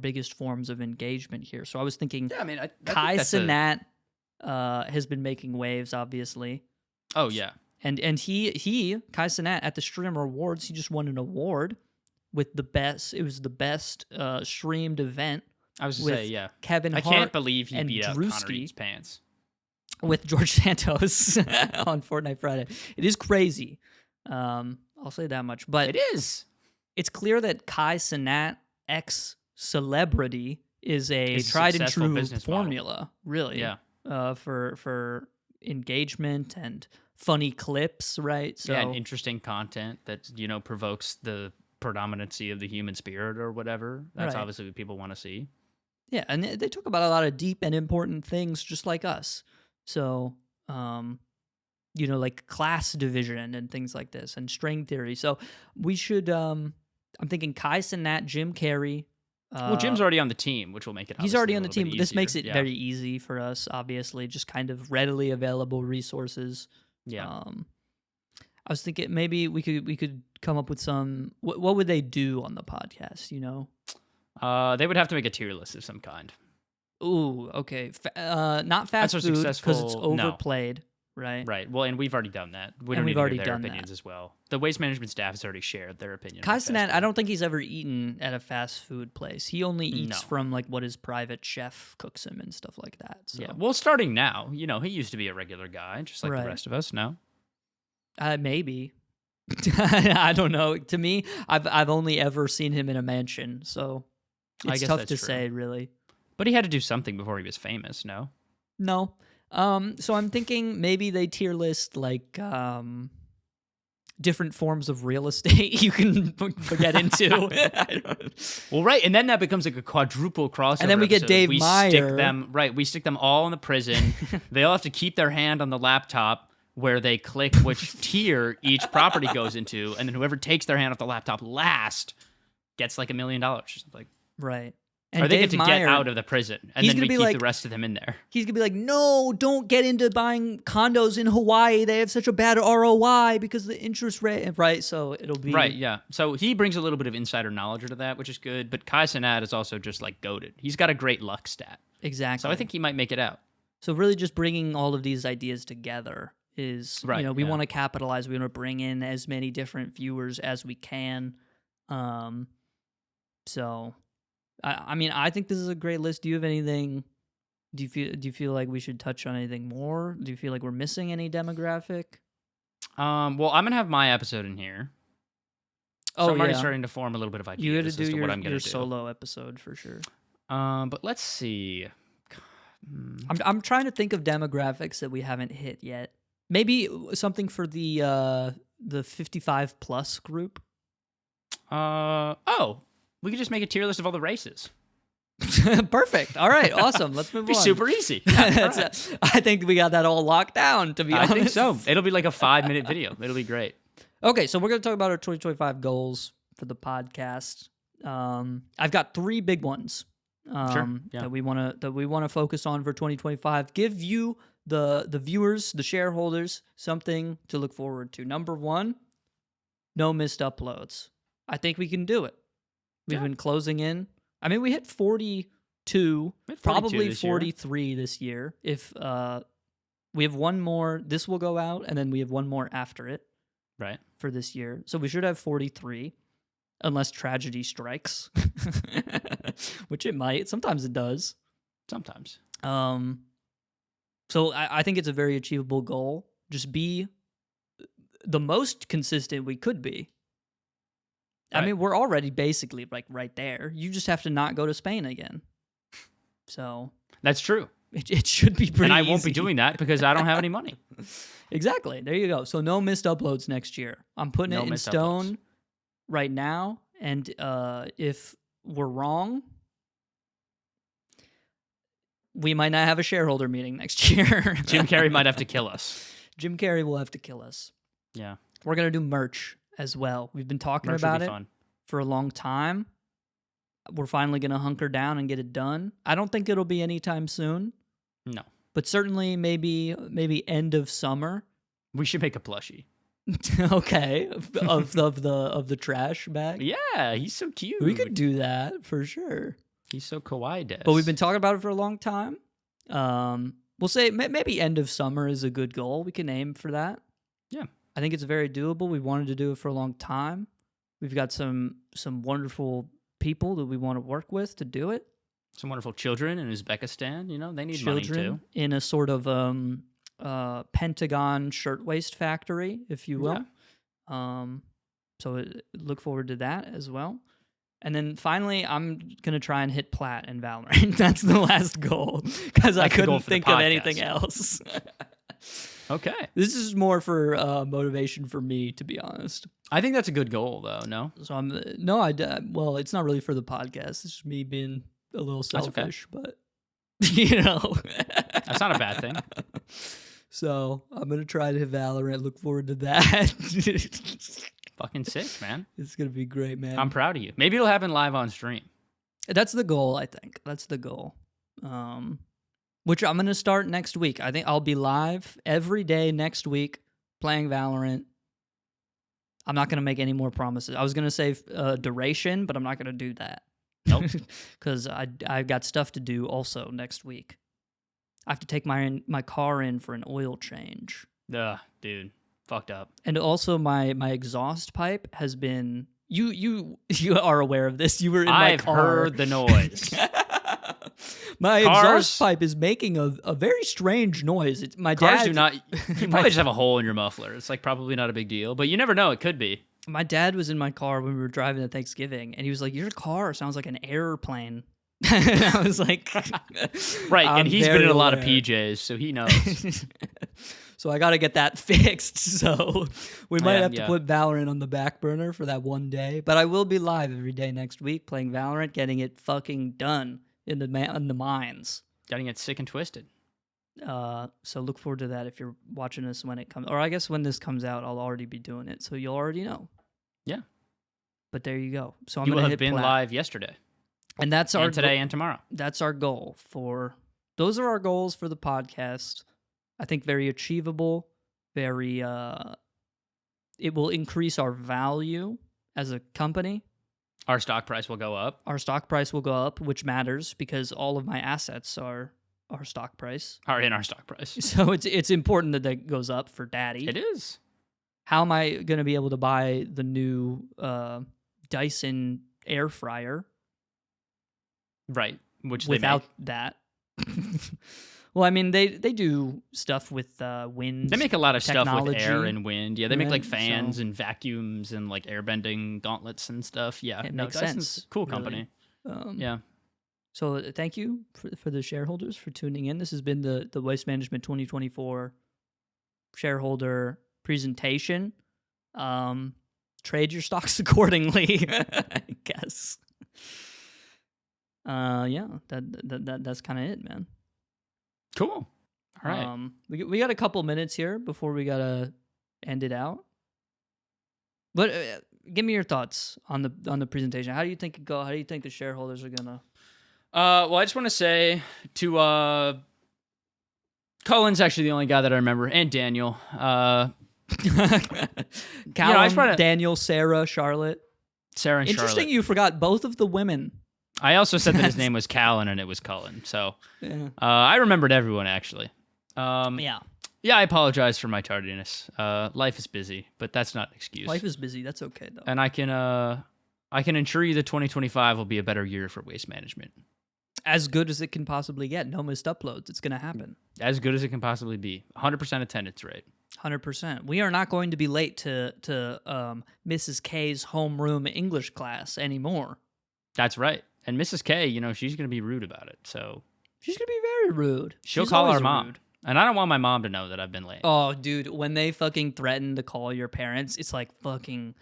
biggest forms of engagement here. So I was thinking, Kai Cenat has been making waves, obviously. Oh yeah, and he Kai Cenat at the Streamer Awards, he just won an award with the best. It was the best streamed event. I was to say, yeah. Kevin Hart, I can't believe he and beat out Drewski Connery's pants with George Santos on Fortnite Friday. It is crazy. I'll say that much. But it is. It's clear that Kai Cenat, ex-celebrity, is a tried and true formula, really. Yeah. For engagement and funny clips, right? So, and interesting content that, provokes the predominancy of the human spirit or whatever. That's obviously what people want to see. Yeah, and they talk about a lot of deep and important things just like us. So, like class division and things like this, and string theory. So we should, I'm thinking Kai Cenat, Jim Carrey. Well, Jim's already on the team, which will make it. He's already on the team. Easier. This makes it very easy for us, obviously, just kind of readily available resources. Yeah. I was thinking maybe we could come up with some. What would they do on the podcast? They would have to make a tier list of some kind. Ooh, okay. Not fast food because it's overplayed. Right. Right. Well, and we've already done that. We don't need to hear their opinions as well. The waste management staff has already shared their opinion. Kai Cenat, I don't think he's ever eaten at a fast food place. He only eats from like what his private chef cooks him and stuff like that. So. Yeah. Well, starting now, he used to be a regular guy, just like the rest of us. No. Maybe. I don't know. To me, I've only ever seen him in a mansion, so it's tough to say, really. But he had to do something before he was famous. No. No. So I'm thinking maybe they tier list like different forms of real estate you can get into. Well, right, and then that becomes like a quadruple crossover. And then we get Dave Meyer. We stick them all in the prison. They all have to keep their hand on the laptop where they click which tier each property goes into, and then whoever takes their hand off the laptop last gets like $1 million or something. Right. And or they get to get out of the prison, and then we keep the rest of them in there. He's going to be like, no, don't get into buying condos in Hawaii. They have such a bad ROI because of the interest rate. Right, so it'll be... Right, yeah. So he brings a little bit of insider knowledge into that, which is good. But Kai Cenat is also just like goated. He's got a great luck stat. Exactly. So I think he might make it out. So really just bringing all of these ideas together is, we want to capitalize. We want to bring in as many different viewers as we can. So... I mean, I think this is a great list. Do you have anything? Do you feel like we should touch on anything more? Do you feel like we're missing any demographic? Well, I'm gonna have my episode in here. So I'm already starting to form a little bit of idea. You got to do what I'm gonna your do. solo episode for sure. But let's see. I'm trying to think of demographics that we haven't hit yet. Maybe something for the 55 plus group. We could just make a tier list of all the races. Perfect. All right. Awesome. Let's move on. Be super easy. I think we got that all locked down, to be honest. I think so. It'll be like a 5-minute video. It'll be great. Okay. So we're going to talk about our 2025 goals for the podcast. I've got 3 big ones. Yeah. that we want to focus on for 2025. Give you the viewers, the shareholders, something to look forward to. Number one, no missed uploads. I think we can do it. We've been closing in. I mean, we hit 42, probably 43 this year. If we have one more, this will go out, and then we have one more after it. Right. For this year. So we should have 43, unless tragedy strikes, which it might. Sometimes it does. Sometimes. So I think it's a very achievable goal. Just be the most consistent we could be. I mean, we're already basically like right there. You just have to not go to Spain again. So that's true. It should be pretty And I won't easy. be doing that because I don't have any money. Exactly. There you go. So no missed uploads next year. I'm putting it in stone right now. And if we're wrong, we might not have a shareholder meeting next year. Jim Carrey might have to kill us. Jim Carrey will have to kill us. Yeah. We're going to do merch as well. We've been talking about it for a long time. We're finally going to hunker down and get it done. I don't think it'll be anytime soon. No. But certainly maybe end of summer. We should make a plushie. Okay. of the trash bag. Yeah, he's so cute. We could do that for sure. He's so kawaii. But we've been talking about it for a long time. We'll say maybe end of summer is a good goal. We can aim for that. Yeah. I think it's very doable. We wanted to do it for a long time. We've got some wonderful people that we want to work with to do it. Some wonderful children in Uzbekistan. You know, they need money too. In a sort of Pentagon shirtwaist factory, if you will. Yeah. So look forward to that as well. And then finally, I'm going to try and hit plat in Valorant. That's the last goal because I couldn't think of anything else. Okay. This is more for motivation for me, to be honest. I think that's a good goal, though, no? So well, it's not really for the podcast. It's just me being a little selfish, but, you know. That's not a bad thing. So I'm going to try to hit Valorant. Look forward to that. Fucking sick, man. It's going to be great, man. I'm proud of you. Maybe it'll happen live on stream. That's the goal, I think. That's the goal. Which I'm going to start next week. I think I'll be live every day next week playing Valorant. I'm not going to make any more promises. I was going to say duration, but I'm not going to do that. Nope. Because I've got stuff to do also next week. I have to take my car in for an oil change. Ugh, dude. Fucked up. And also my exhaust pipe has been... You are aware of this. You were in my car. I've heard the noise. My exhaust pipe is making a very strange noise. Cars do not. You probably just have a hole in your muffler. It's like probably not a big deal, but you never know. It could be. My dad was in my car when we were driving to Thanksgiving, and he was like, "Your car sounds like an airplane." And I was like, "Right." And he's been in a lot of PJs, so he knows. So I got to get that fixed. So we might have to put Valorant on the back burner for that one day. But I will be live every day next week playing Valorant, getting it fucking done in the mines. Getting it sick and twisted. So look forward to that if you're watching this when it comes. Or I guess when this comes out, I'll already be doing it. So you'll already know. Yeah. But there you go. So you will have been live yesterday. And that's our today and tomorrow. That's our goal those are our goals for the podcast. I think very achievable, very, it will increase our value as a company. Our stock price will go up. Our stock price will go up, which matters because all of my assets are our stock price. Are in our stock price. So it's important that goes up for Daddy. It is. How am I going to be able to buy the new Dyson air fryer? Right, which without that. Well, I mean, they do stuff with wind. They make a lot of technology. stuff with air and wind. Yeah, they make like fans and vacuums and like airbending gauntlets and stuff. Yeah, it makes sense. Cool company. Really. Yeah. So thank you for the shareholders for tuning in. This has been the Waste Management 2024 shareholder presentation. Trade your stocks accordingly, I guess. Yeah, that's kind of it, man. Cool. All right. We got a couple minutes here before we gotta end it out. But give me your thoughts on the presentation. How do you think it go? How do you think the shareholders are gonna? Well, I just want to say to Cullen's actually the only guy that I remember, and Daniel. Callum, I just wanna- Daniel, Sarah, Charlotte. Sarah and Interesting Charlotte. you forgot both of the women. I also said that his name was Callan and it was Cullen. So Yeah. I remembered everyone, actually. Yeah. Yeah, I apologize for my tardiness. Life is busy, but that's not an excuse. Life is busy. That's okay, though. And I can ensure you that 2025 will be a better year for waste management. As good as it can possibly get. No missed uploads. It's going to happen. As good as it can possibly be. 100% attendance rate. 100%. We are not going to be late to Mrs. K's homeroom English class anymore. That's right. And Mrs. K, she's going to be rude about it. So She's going to be very rude. she'll She's call our always mom. rude. And I don't want my mom to know that I've been late. Oh, dude, when they fucking threaten to call your parents, it's like fucking,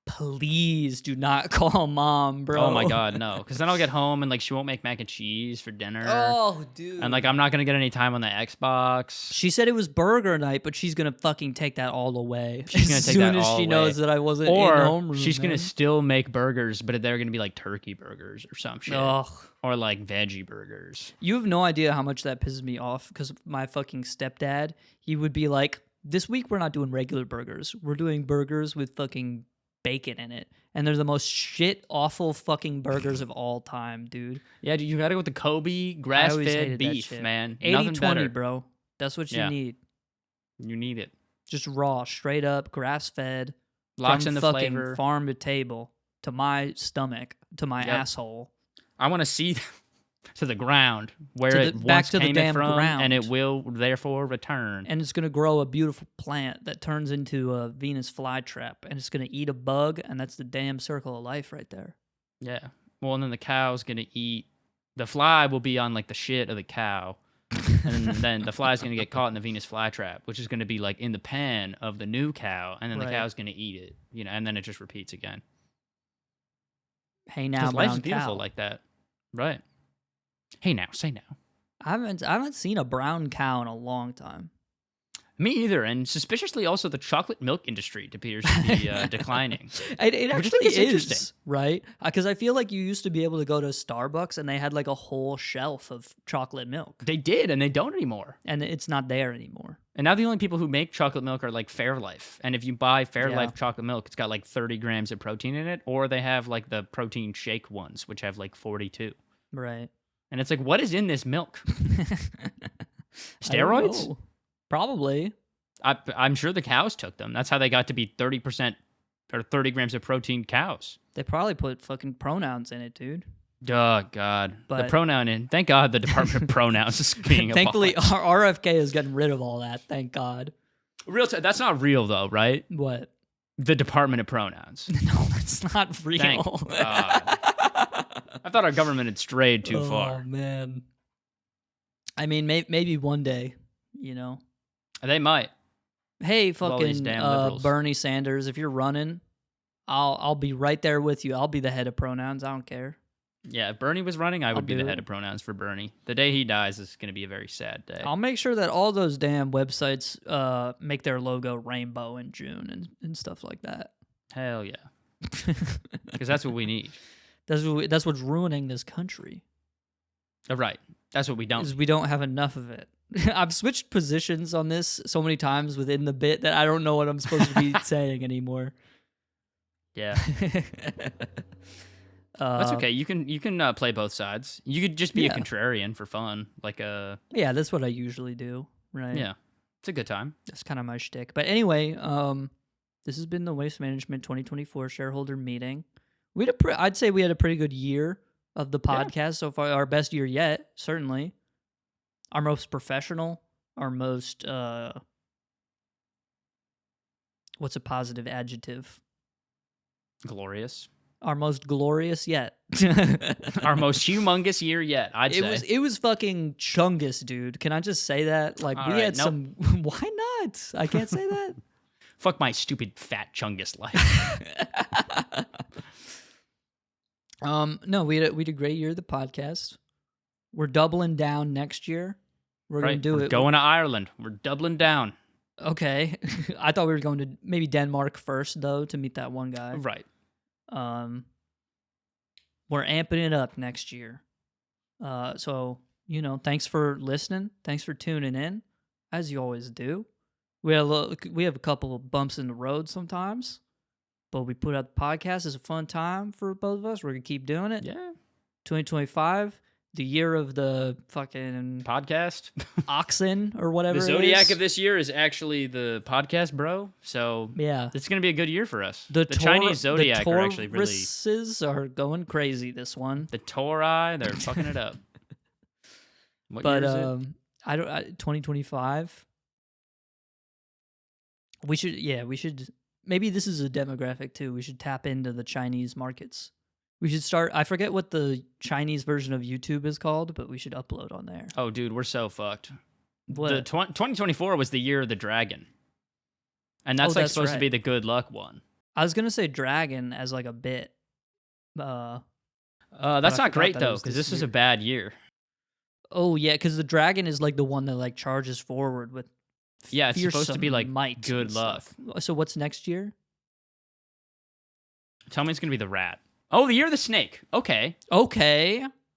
please do not call mom, bro. Oh my God, no. Because then I'll get home and she won't make mac and cheese for dinner. Oh, dude. And I'm not going to get any time on the Xbox. She said it was burger night, but she's gonna fucking take that all away. She's gonna as take soon that as all she away. knows that I wasn't in Or homeroom. she's going man. to still make burgers, but they're going to be like turkey burgers or some shit. Ugh. Or like veggie burgers. You have no idea how much that pisses me off because my fucking stepdad, he would be like, this week we're not doing regular burgers. We're doing burgers with fucking bacon in it. And they're the most shit, awful fucking burgers of all time, dude. Yeah, dude, you got to go with the Kobe I always grass-fed hated that beef, shit. man. Nothing 80-20, better. bro. That's what you Yeah. need. You need it. Just raw, straight up, grass-fed. Locks from in the fucking flavor. farm to table, to my stomach, to my Yep. asshole. I want to see to the ground where To the- it back once to the came damn from, ground. and it will therefore return. And it's going to grow a beautiful plant that turns into a Venus flytrap, and it's going to eat a bug, and that's the damn circle of life right there. Yeah. Well, and then the cow's gonna eat. The fly will be on the shit of the cow, and then the fly's gonna get caught in the Venus flytrap, which is gonna be in the pan of the new cow, and then the Right. cow's gonna eat it. And then it just repeats again. Hey now, Because life brown is beautiful cow. like that, right? Hey now, say now. I haven't seen a brown cow in a long time. Me either, and suspiciously also the chocolate milk industry appears to be declining. It Which I actually think is is, interesting. right? Because I feel like you used to be able to go to Starbucks and they had a whole shelf of chocolate milk, They did, and they don't anymore. and it's not there anymore. And now the only people who make chocolate milk are Fairlife. And if you buy Fairlife Yeah. chocolate milk, it's got 30 grams of protein in it, or they have the protein shake ones, which have 42. Right. And it's what is in this milk? I don't Steroids? know. Probably. I'm sure the cows took them. That's how they got to be 30% or 30 grams of protein cows. They probably put fucking pronouns in it, dude. Oh, God. The But- pronoun in. Thank God the Department of Pronouns is being Thankfully, abolished. our RFK is getting rid of all that. Thank God. That's not real, though, right? What? The Department of Pronouns. No, that's not real. Thank God. I thought our government had strayed too Oh, far. man. I mean, maybe one day, They might. Hey, all these fucking damn liberals. Bernie Sanders, if you're running, I'll be right there with you. I'll be the head of pronouns. I don't care. Yeah, if Bernie was running, I would be do the it. head of pronouns for Bernie. The day he dies is going to be a very sad day. I'll make sure that all those damn websites make their logo rainbow in June and stuff like that. Hell yeah. Because that's what we need. That's what's ruining this country. Right. That's what we don't. Is we don't have enough of it. I've switched positions on this so many times within the bit that I don't know what I'm supposed to be saying anymore. Yeah. That's okay. You can play both sides. You could just be Yeah. a contrarian for fun. Yeah, that's what I usually do. Right. Yeah. It's a good time. That's kind of my shtick. But anyway, this has been the Waste Management 2024 shareholder meeting. I'd say we had a pretty good year of the podcast so far. Our best year yet, certainly. Our most professional. Our most what's a positive adjective? Glorious. Our most glorious yet. Our most humongous year yet, I'd say. It was fucking chungus, dude. Can I just say that? All We right, had nope. some. Why not? I can't say that. Fuck my stupid fat chungus life. No, we had a great year of the podcast. We're doubling down next year. We're gonna do We're it. going to Ireland. We're doubling down. Okay. I thought we were going to maybe Denmark first though to meet that one guy. Right. We're amping it up next year. So, thanks for listening. Thanks for tuning in, as you always do. We have a couple of bumps in the road sometimes, but we put out the podcast. It's a fun time for both of us. We're going to keep doing it. Yeah. 2025, the year of the fucking Podcast. oxen or whatever. The zodiac of this year is actually the podcast, bro. So Yeah. it's going to be a good year for us. The Chinese zodiac are actually really... Tauruses are going crazy this one. The Tauri, they're fucking it up. What year is it? 2025. We should, maybe this is a demographic too. We should tap into the Chinese markets. We should start, I forget what the Chinese version of YouTube is called, but we should upload on there. Oh, dude, we're so fucked. What? The 2024 was the year of the dragon. And that's supposed to be the good luck one. I was going to say dragon as like a bit. That's not great though, because this is a bad year. Oh yeah, because the dragon is like the one that like charges forward with it's supposed to be like might good luck. So what's next year? Tell me it's going to be the rat. Oh, the year of the snake. Okay.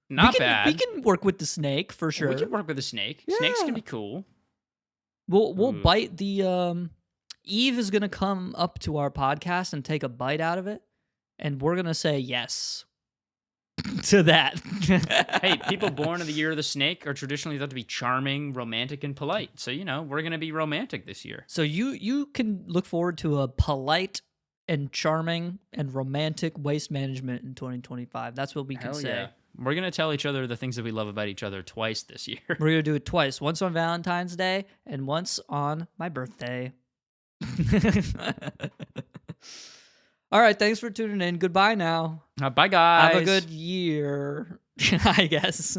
Not bad. We can work with the snake for sure. We can work with the snake. Yeah. Snake's going to be cool. We'll bite the Eve is going to come up to our podcast and take a bite out of it, and we're going to say yes to that. Hey, people born in the year of the snake are traditionally thought to be charming, romantic, and polite. So, we're going to be romantic this year. So you can look forward to a polite and charming and romantic waste management in 2025. That's what we can say. Yeah. We're going to tell each other the things that we love about each other twice this year. We're going to do it twice. Once on Valentine's Day and once on my birthday. All right, thanks for tuning in. Goodbye now. Bye, guys. Have a good year, I guess.